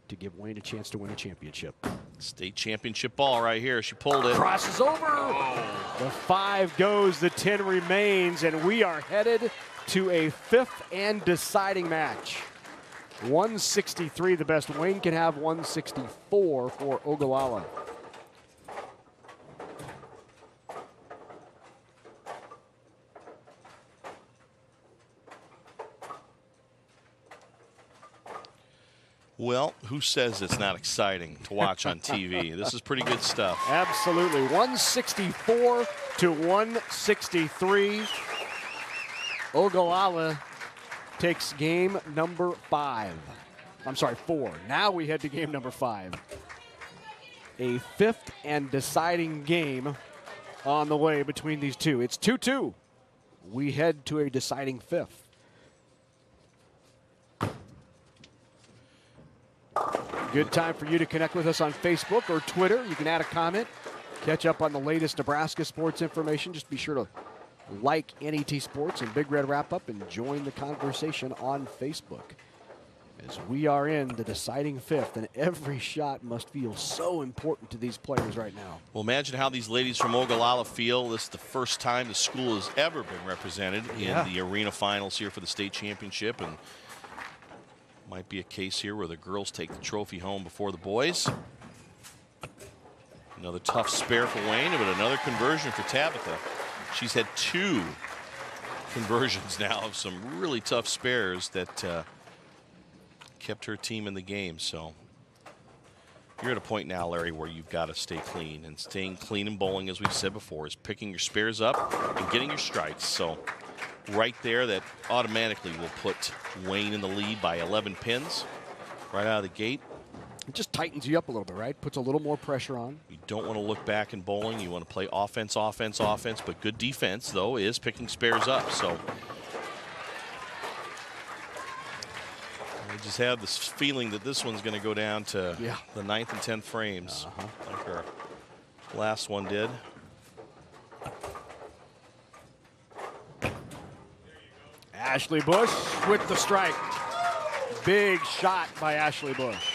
to give Wayne a chance to win a championship. State championship ball right here. She pulled it. Crosses over. Oh. The 5 goes, the 10 remains, and we are headed to a 5th and deciding match. 163, the best Wayne can have, 164 for Ogallala. Well, who says it's not exciting to watch on TV? This is pretty good stuff. Absolutely. 164 to 163. Ogallala takes game number 5. I'm sorry, 4. Now we head to game number 5. A 5th and deciding game on the way between these two. It's 2-2. We head to a deciding 5th. Good time for you to connect with us on Facebook or Twitter. You can add a comment, catch up on the latest Nebraska sports information. Just be sure to like NET Sports and Big Red Wrap Up and join the conversation on Facebook. As we are in the deciding 5th, and every shot must feel so important to these players right now. Well, imagine how these ladies from Ogallala feel. This is the first time the school has ever been represented in the arena finals here for the state championship, and might be a case here where the girls take the trophy home before the boys. Another tough spare for Wayne, but another conversion for Tabitha. She's had 2 conversions now of some really tough spares that kept her team in the game. So you're at a point now, Larry, where you've got to stay clean. And staying clean in bowling, as we've said before, is picking your spares up and getting your strikes. So right there, that automatically will put Wayne in the lead by 11 pins right out of the gate. It just tightens you up a little bit, right? Puts a little more pressure on. You don't want to look back in bowling. You want to play offense, offense, offense. But good defense, though, is picking spares up. So I just have this feeling that this one's going to go down to the 9th and 10th frames, like our last one did. Ashley Bush with the strike. Big shot by Ashley Bush.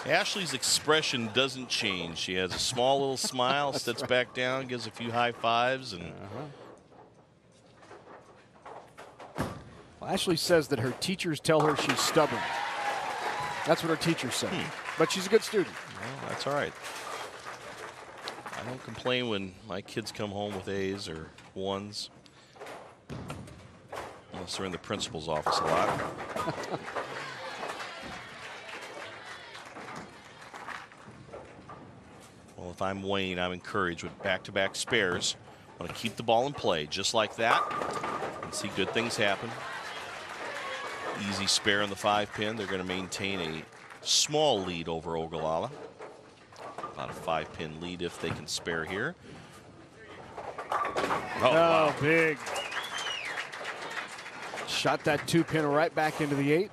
Ashley's expression doesn't change. She has a small little smile, sits back down, gives a few high fives, and Well, Ashley says that her teachers tell her she's stubborn. That's what her teachers say. But she's a good student. Well, that's all right. I don't complain when my kids come home with A's or 1s. Unless they're in the principal's office a lot. Well, if I'm Wayne, I'm encouraged with back-to-back spares. I want to keep the ball in play just like that and see good things happen. Easy spare on the 5-pin. They're going to maintain a small lead over Ogallala. About a 5-pin lead if they can spare here. Oh, wow. Big. Shot that 2-pin right back into the 8.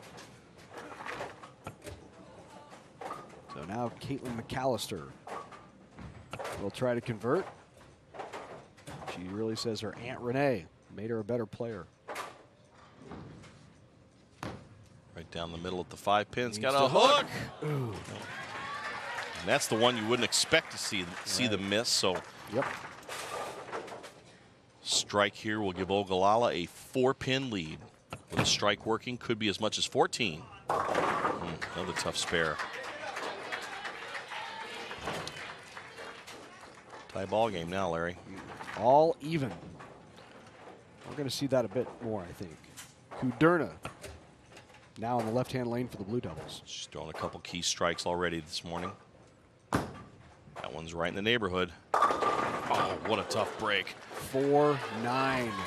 So now Caitlin McAllister will try to convert. She really says her Aunt Renee made her a better player. Right down the middle at the 5 pin. It's got Needs a to hook. Ooh. And that's the one you wouldn't expect to see the miss. So yep. Strike here will give Ogallala a 4-pin lead. With a strike working, could be as much as 14. Another tough spare. Tie ball game now, Larry. All even. We're going to see that a bit more, I think. Kuderna now in the left-hand lane for the Blue Devils. She's thrown a couple key strikes already this morning. That one's right in the neighborhood. Oh, what a tough break. 4-9.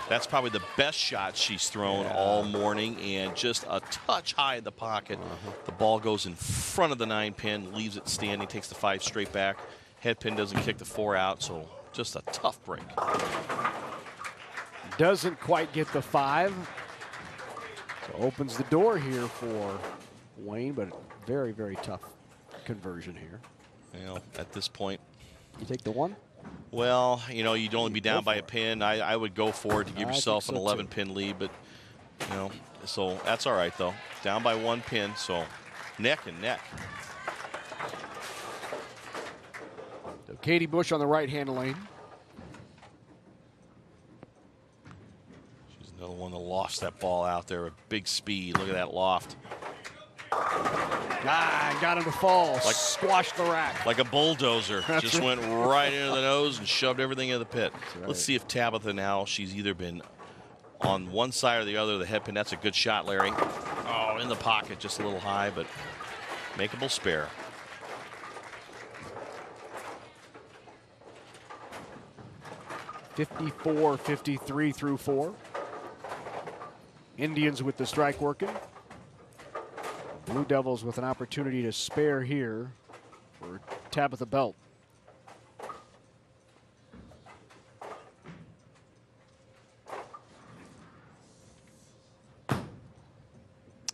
That's probably the best shot she's thrown all morning, and just a touch high in the pocket. The ball goes in front of the 9-pin, leaves it standing, takes the 5 straight back. Head pin doesn't kick the 4 out, so just a tough break. Doesn't quite get the 5. So opens the door here for Wayne, but very, very tough conversion here. Well, at this point. You take the 1? Well, you know, you'd only be down by a pin. I would go for it to give yourself an 11-pin lead, but, you know, so that's all right, though. Down by 1 pin, so neck and neck. So Katie Bush on the right-hand lane. She's another one that lost that ball out there with big speed. Look at that loft. Got him to fall. Squashed the rack. Like a bulldozer. Just went right into the nose and shoved everything in the pit. Right. Let's see if Tabitha now, she's either been on one side or the other of the head pin. That's a good shot, Larry. Oh, in the pocket, just a little high, but makeable spare. (54-53) through 4. Indians with the strike working. Blue Devils with an opportunity to spare here for Tabitha Belt.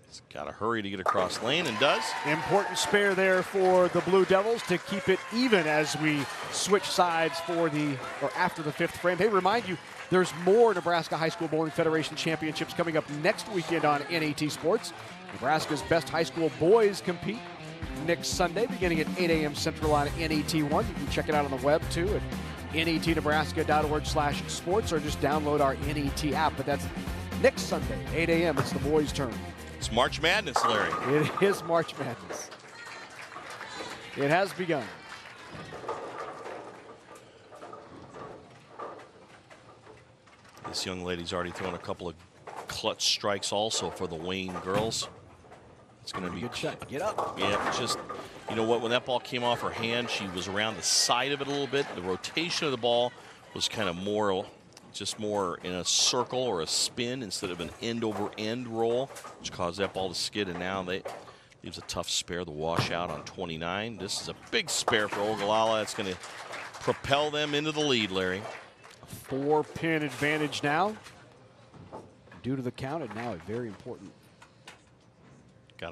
It's got to hurry to get across lane, and does. Important spare there for the Blue Devils to keep it even as we switch sides for after the 5th frame. Hey, remind you, there's more Nebraska High School Bowling Federation Championships coming up next weekend on NAT Sports. Nebraska's best high school boys compete next Sunday beginning at 8 a.m. Central on NAT1. You can check it out on the web too at natnebraska.org/sports or just download our NAT app. But that's next Sunday, 8 a.m. It's the boys' turn. It's March Madness, Larry. It is March Madness. It has begun. This young lady's already thrown a couple of clutch strikes also for the Wayne girls. It's going to be good shot. Get up. Yeah, just, you know what, when that ball came off her hand, she was around the side of it a little bit. The rotation of the ball was kind of more in a circle or a spin instead of an end-over-end roll, which caused that ball to skid, and now leaves a tough spare, the washout on 29. This is a big spare for Ogallala. That's going to propel them into the lead, Larry. A 4-pin advantage now. Due to the count, and now a very important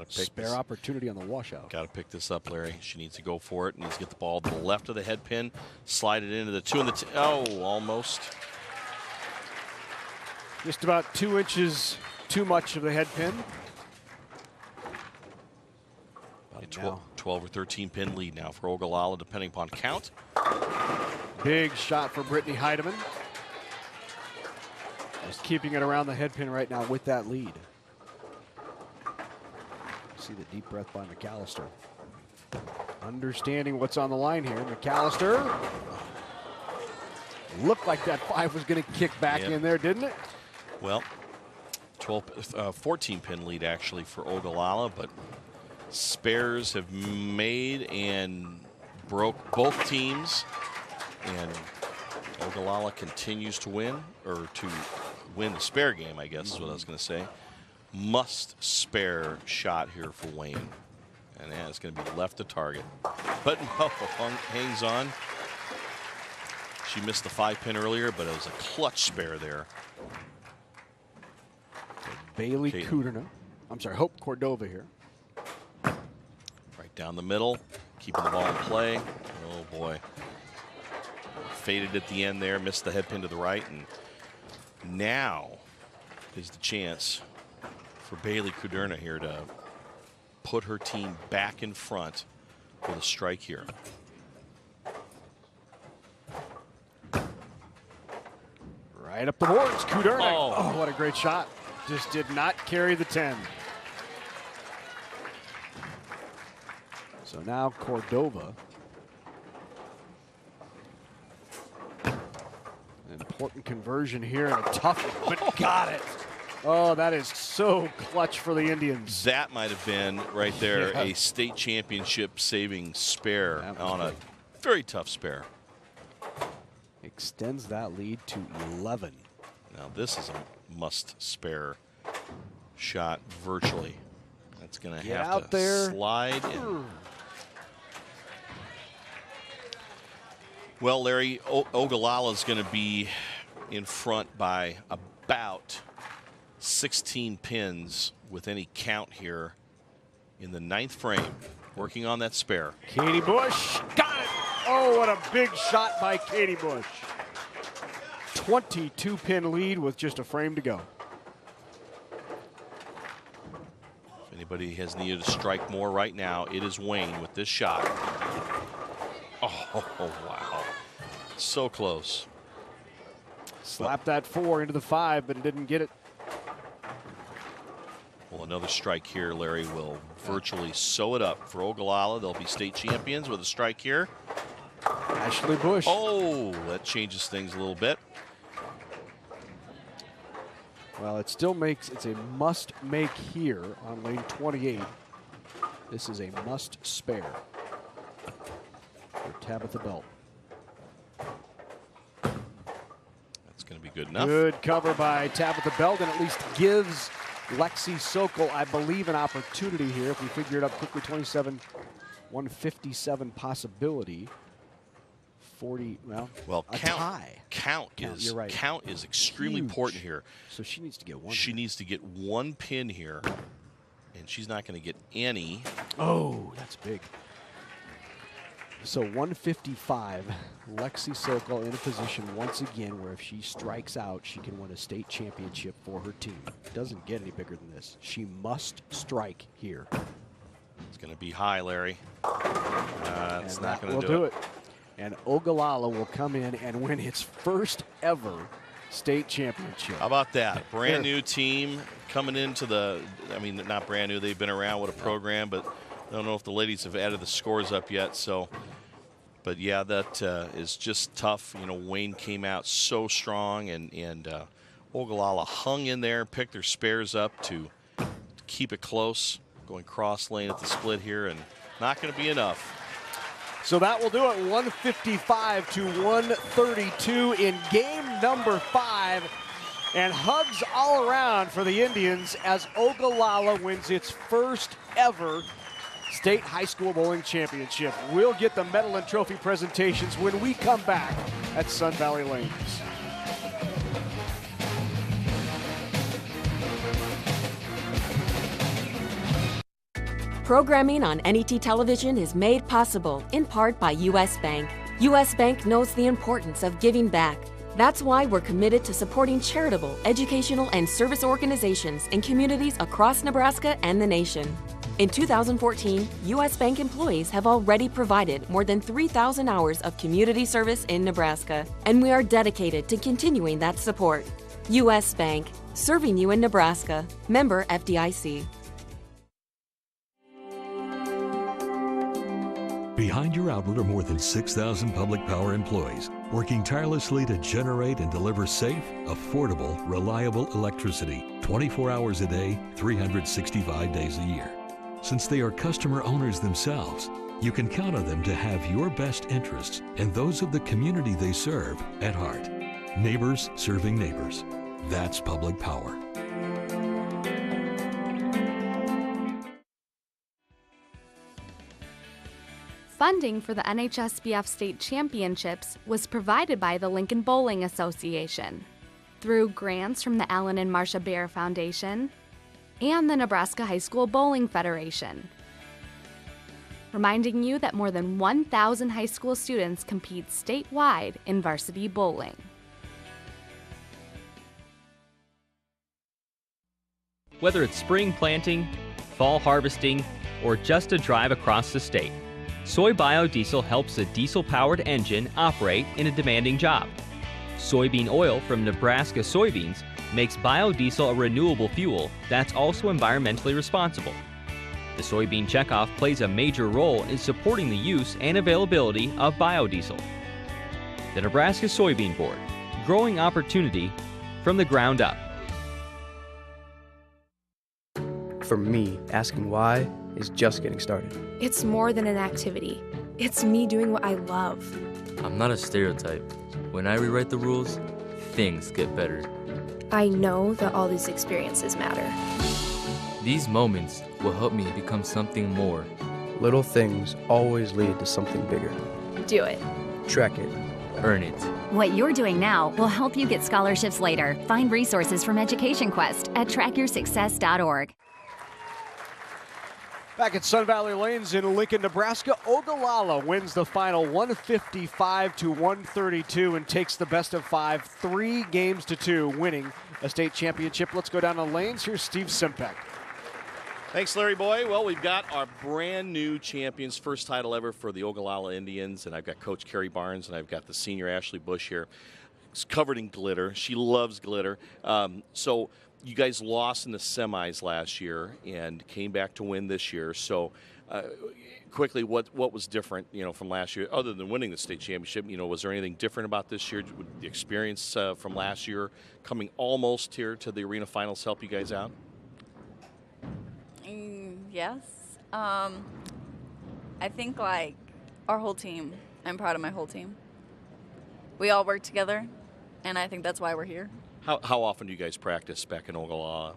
spare opportunity on the washout. Got to pick this up, Larry. She needs to go for it. Needs to get the ball to the left of the head pin, slide it into the 2 and the oh, almost. Just about 2 inches too much of the head pin. About 12 or 13 pin lead now for Ogallala, depending upon count. Big shot for Brittany Heidemann. Just keeping it around the head pin right now with that lead. See the deep breath by McAllister. Understanding what's on the line here. McAllister. Looked like that 5 was going to kick back in there, didn't it? Well, 14 pin lead actually for Ogallala, but spares have made and broke both teams, and Ogallala continues to win, or to win the spare game, I guess is what I was going to say. Must spare shot here for Wayne, and it's going to be left to target, but no, hangs on. She missed the 5-pin earlier, but it was a clutch spare there. Bailey Kuderna. I'm sorry, Hope Cordova here. Right down the middle. keeping the ball in play. Oh, boy. Faded at the end there, missed the head pin to the right, and now is the chance for Bailey Kuderna here to put her team back in front with a strike here. Right up the boards, Kuderna. Oh, what a great shot. Just did not carry the 10. So now Cordova. An important conversion here and a tough one, but got it. Oh, that is so clutch for the Indians. That might have been right there a state championship saving spare on a very tough spare. Extends that lead to 11. Now this is a must spare shot virtually. That's going to have out to there. Slide in. Well, Larry, Ogallala is going to be in front by about 16 pins with any count here in the 9th frame. Working on that spare. Katie Bush got it. Oh, what a big shot by Katie Bush. 22 pin lead with just a frame to go. If anybody has needed to strike more right now, it is Wayne with this shot. Oh, wow. So close. Slapped that 4 into the 5, but it didn't get it. Well, another strike here, Larry, will virtually sew it up for Ogallala. They'll be state champions with a strike here. Ashley Bush. Oh, that changes things a little bit. Well, it still makes, it's a must make here on lane 28. This is a must spare for Tabitha Belt. That's going to be good enough. Good cover by Tabitha Belt, and at least gives Lexi Sokol, I believe, an opportunity here. If we figure it up quickly, 27, 157 possibility. 40, well, a tie. Count you're right. Count is extremely important here. So she needs to get one. She needs to get one pin here, and she's not going to get any. Oh, that's big. So 155, Lexi Sokol in a position once again where if she strikes out, she can win a state championship for her team. Doesn't get any bigger than this. She must strike here. It's going to be high, Larry. It's not going to do it. And Ogallala will come in and win its first ever state championship. How about that? Brand new team coming into the, I mean, not brand new. They've been around with a program, but I don't know if the ladies have added the scores up yet. So, but yeah, that is just tough. You know, Wayne came out so strong, and Ogallala hung in there, picked their spares up to keep it close, going cross lane at the split here, and not going to be enough. So that will do it, 155 to 132 in game number 5. And hugs all around for the Indians as Ogallala wins its first ever state high school bowling championship. We'll get the medal and trophy presentations when we come back at Sun Valley Lanes. Programming on NET television is made possible in part by U.S. Bank. U.S. Bank knows the importance of giving back. That's why we're committed to supporting charitable, educational, and service organizations in communities across Nebraska and the nation. In 2014, U.S. Bank employees have already provided more than 3,000 hours of community service in Nebraska, and we are dedicated to continuing that support. U.S. Bank, serving you in Nebraska. Member FDIC. Behind your outlet are more than 6,000 public power employees working tirelessly to generate and deliver safe, affordable, reliable electricity 24 hours a day, 365 days a year. Since they are customer owners themselves, you can count on them to have your best interests and those of the community they serve at heart. Neighbors serving neighbors. That's public power. Funding for the NHSBF state championships was provided by the Lincoln Bowling Association through grants from the Alan and Marcia Bear Foundation and the Nebraska High School Bowling Federation. reminding you that more than 1,000 high school students compete statewide in varsity bowling. Whether it's spring planting, fall harvesting, or just a drive across the state, soy biodiesel helps a diesel-powered engine operate in a demanding job. Soybean oil from Nebraska soybeans makes biodiesel a renewable fuel that's also environmentally responsible. The soybean checkoff plays a major role in supporting the use and availability of biodiesel. The Nebraska Soybean Board, growing opportunity from the ground up. For me, asking why is just getting started. It's more than an activity. It's me doing what I love. I'm not a stereotype. When I rewrite the rules, things get better. I know that all these experiences matter. These moments will help me become something more. Little things always lead to something bigger. Do it. Track it. Earn it. What you're doing now will help you get scholarships later. Find resources from Education Quest at trackyoursuccess.org. Back at Sun Valley Lanes in Lincoln, Nebraska, Ogallala wins the final 155-132 and takes the best of 5, 3 games to 2, winning a state championship. Let's go down the lanes. Here's Steve Simpek. Thanks, Larry Boy. Well, we've got our brand new champions, first title ever for the Ogallala Indians, and I've got Coach Carrie Barnes, and I've got the senior Ashley Bush here. It's covered in glitter. She loves glitter. So you guys lost in the semis last year and came back to win this year. So quickly, what was different, from last year, other than winning the state championship? Was there anything different about this year? Would the experience from last year coming almost here to the arena finals help you guys out? Yes. I think our whole team, I'm proud of my whole team. We all work together, and I think that's why we're here. How often do you guys practice back in Ogallala?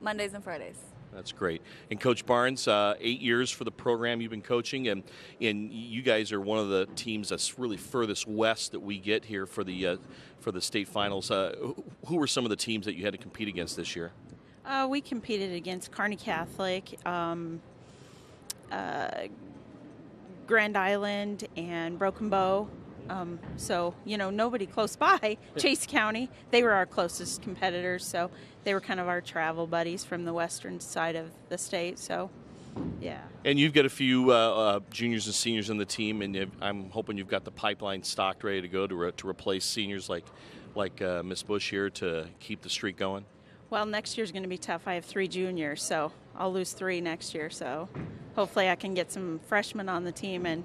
Mondays and Fridays. That's great. And Coach Barnes, 8 years for the program you've been coaching, and you guys are one of the teams that's really furthest west that we get here for the state finals. Who were some of the teams that you had to compete against this year? We competed against Kearney Catholic, Grand Island, and Broken Bow. So, nobody close by. Chase County, they were our closest competitors, so they were kind of our travel buddies from the western side of the state, so, yeah. And you've got a few juniors and seniors on the team, and I'm hoping you've got the pipeline stocked ready to go to replace seniors like Miss Bush here to keep the streak going. Well, next year's going to be tough. I have 3 juniors, so I'll lose 3 next year, so hopefully I can get some freshmen on the team and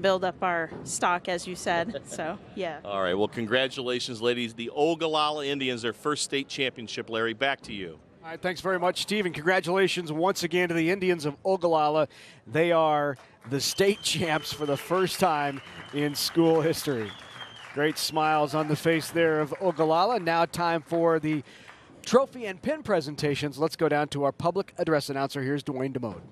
build up our stock, as you said. So, yeah. All right. Well, congratulations, ladies. The Ogallala Indians, their first state championship. Larry, back to you. All right. Thanks very much, Steve, and congratulations once again to the Indians of Ogallala. They are the state champs for the first time in school history. Great smiles on the face there of Ogallala. Now time for the trophy and pin presentations. Let's go down to our public address announcer. Here's Dwayne DeMode.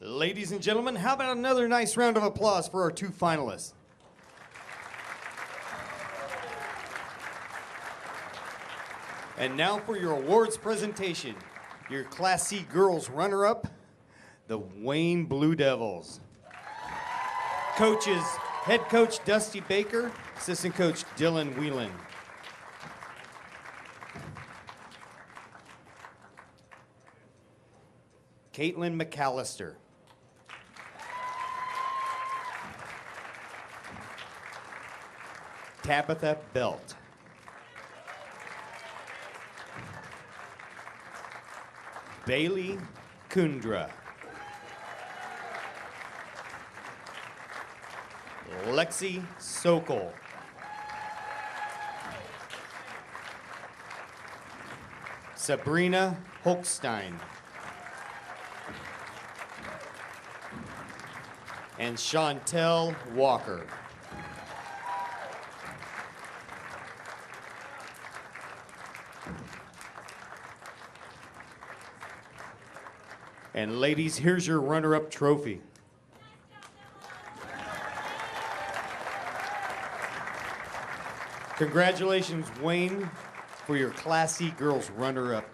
Ladies and gentlemen, how about another nice round of applause for our 2 finalists? And now for your awards presentation. Your Class C girls runner-up, the Wayne Blue Devils. Coaches, head coach Dusty Baker, assistant coach Dylan Whelan. Caitlin McAllister. Tabitha Belt. Bailey Kundra. Lexi Sokol. Sabrina Holstein. And Chantel Walker. And ladies, here's your runner-up trophy. Congratulations, Wayne, for your Class C girls runner-up.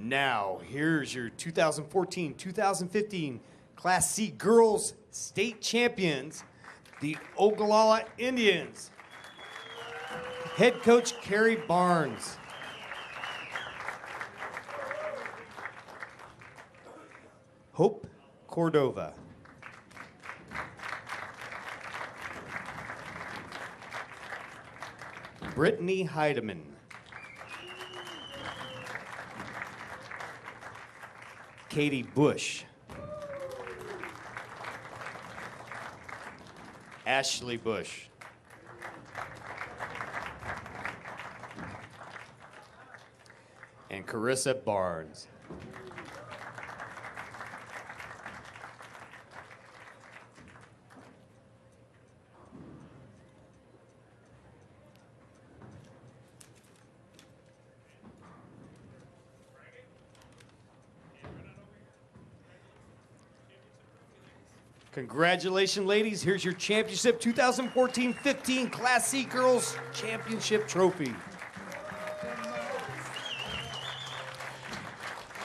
Now, here's your 2014-2015 Class C Girls State Champions, the Ogallala Indians. Head coach Carrie Barnes. Hope Cordova. Brittany Heidemann. Katie Bush. Ashley Bush. And Carissa Barnes. Congratulations, ladies. Here's your championship 2014-15 Class C Girls Championship Trophy.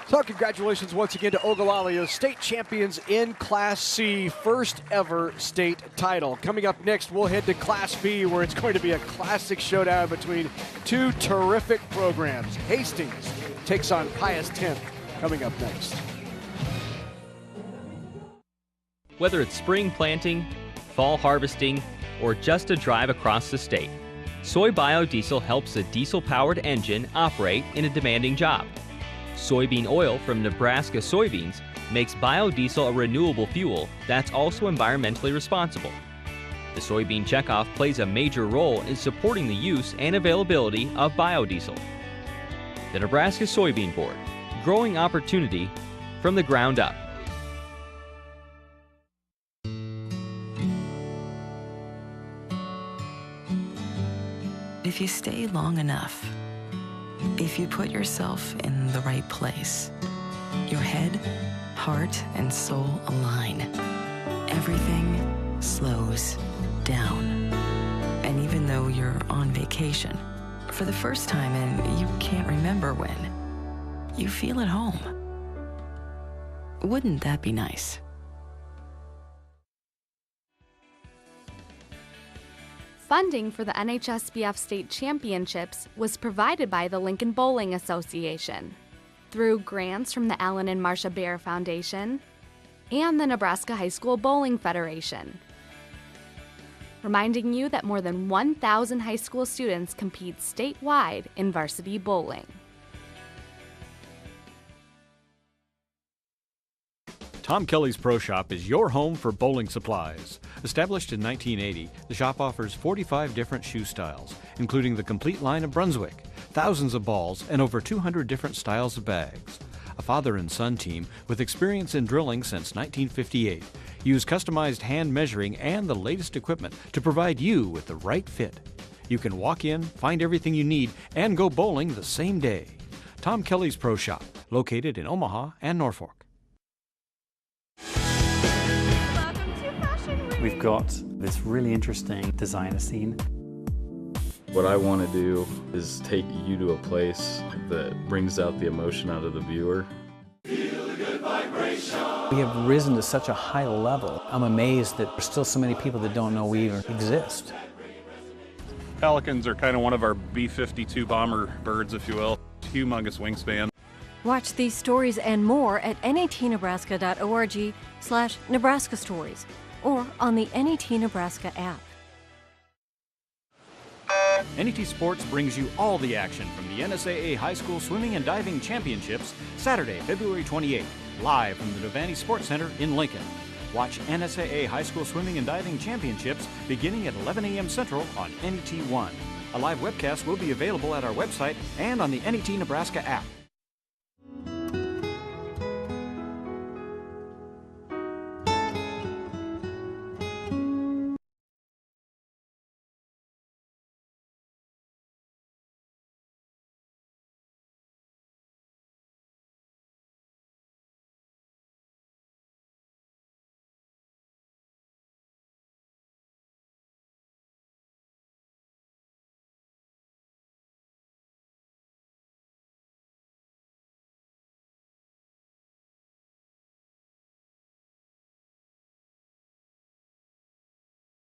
So congratulations once again to Ogallala, state champions in Class C, first ever state title. Coming up next, we'll head to Class B, where it's going to be a classic showdown between two terrific programs. Hastings takes on Pius 10th, coming up next. Whether it's spring planting, fall harvesting, or just a drive across the state, soy biodiesel helps a diesel-powered engine operate in a demanding job. Soybean oil from Nebraska soybeans makes biodiesel a renewable fuel that's also environmentally responsible. The soybean checkoff plays a major role in supporting the use and availability of biodiesel. The Nebraska Soybean Board, growing opportunity from the ground up. If you stay long enough, if you put yourself in the right place, your head, heart, and soul align, everything slows down. And even though you're on vacation, for the first time and you can't remember when, you feel at home. Wouldn't that be nice? Funding for the NHSBF State Championships was provided by the Lincoln Bowling Association through grants from the Alan and Marcia Bear Foundation and the Nebraska High School Bowling Federation. Reminding you that more than 1,000 high school students compete statewide in varsity bowling. Tom Kelly's Pro Shop is your home for bowling supplies. Established in 1980, the shop offers 45 different shoe styles, including the complete line of Brunswick, thousands of balls, and over 200 different styles of bags. A father and son team with experience in drilling since 1958 use customized hand measuring and the latest equipment to provide you with the right fit. You can walk in, find everything you need, and go bowling the same day. Tom Kelly's Pro Shop, located in Omaha and Norfolk. We've got this really interesting designer scene. What I want to do is take you to a place that brings out the emotion out of the viewer. Feel the good vibration. We have risen to such a high level. I'm amazed that there's still so many people that don't know we even exist. Pelicans are kind of one of our B-52 bomber birds, if you will. Humongous wingspan. Watch these stories and more at natnebraska.org/Nebraska Stories or on the NET Nebraska app. NET Sports brings you all the action from the NSAA High School Swimming and Diving Championships, Saturday, February 28th, live from the Devaney Sports Center in Lincoln. Watch NSAA High School Swimming and Diving Championships beginning at 11 a.m. Central on NET1. A live webcast will be available at our website and on the NET Nebraska app.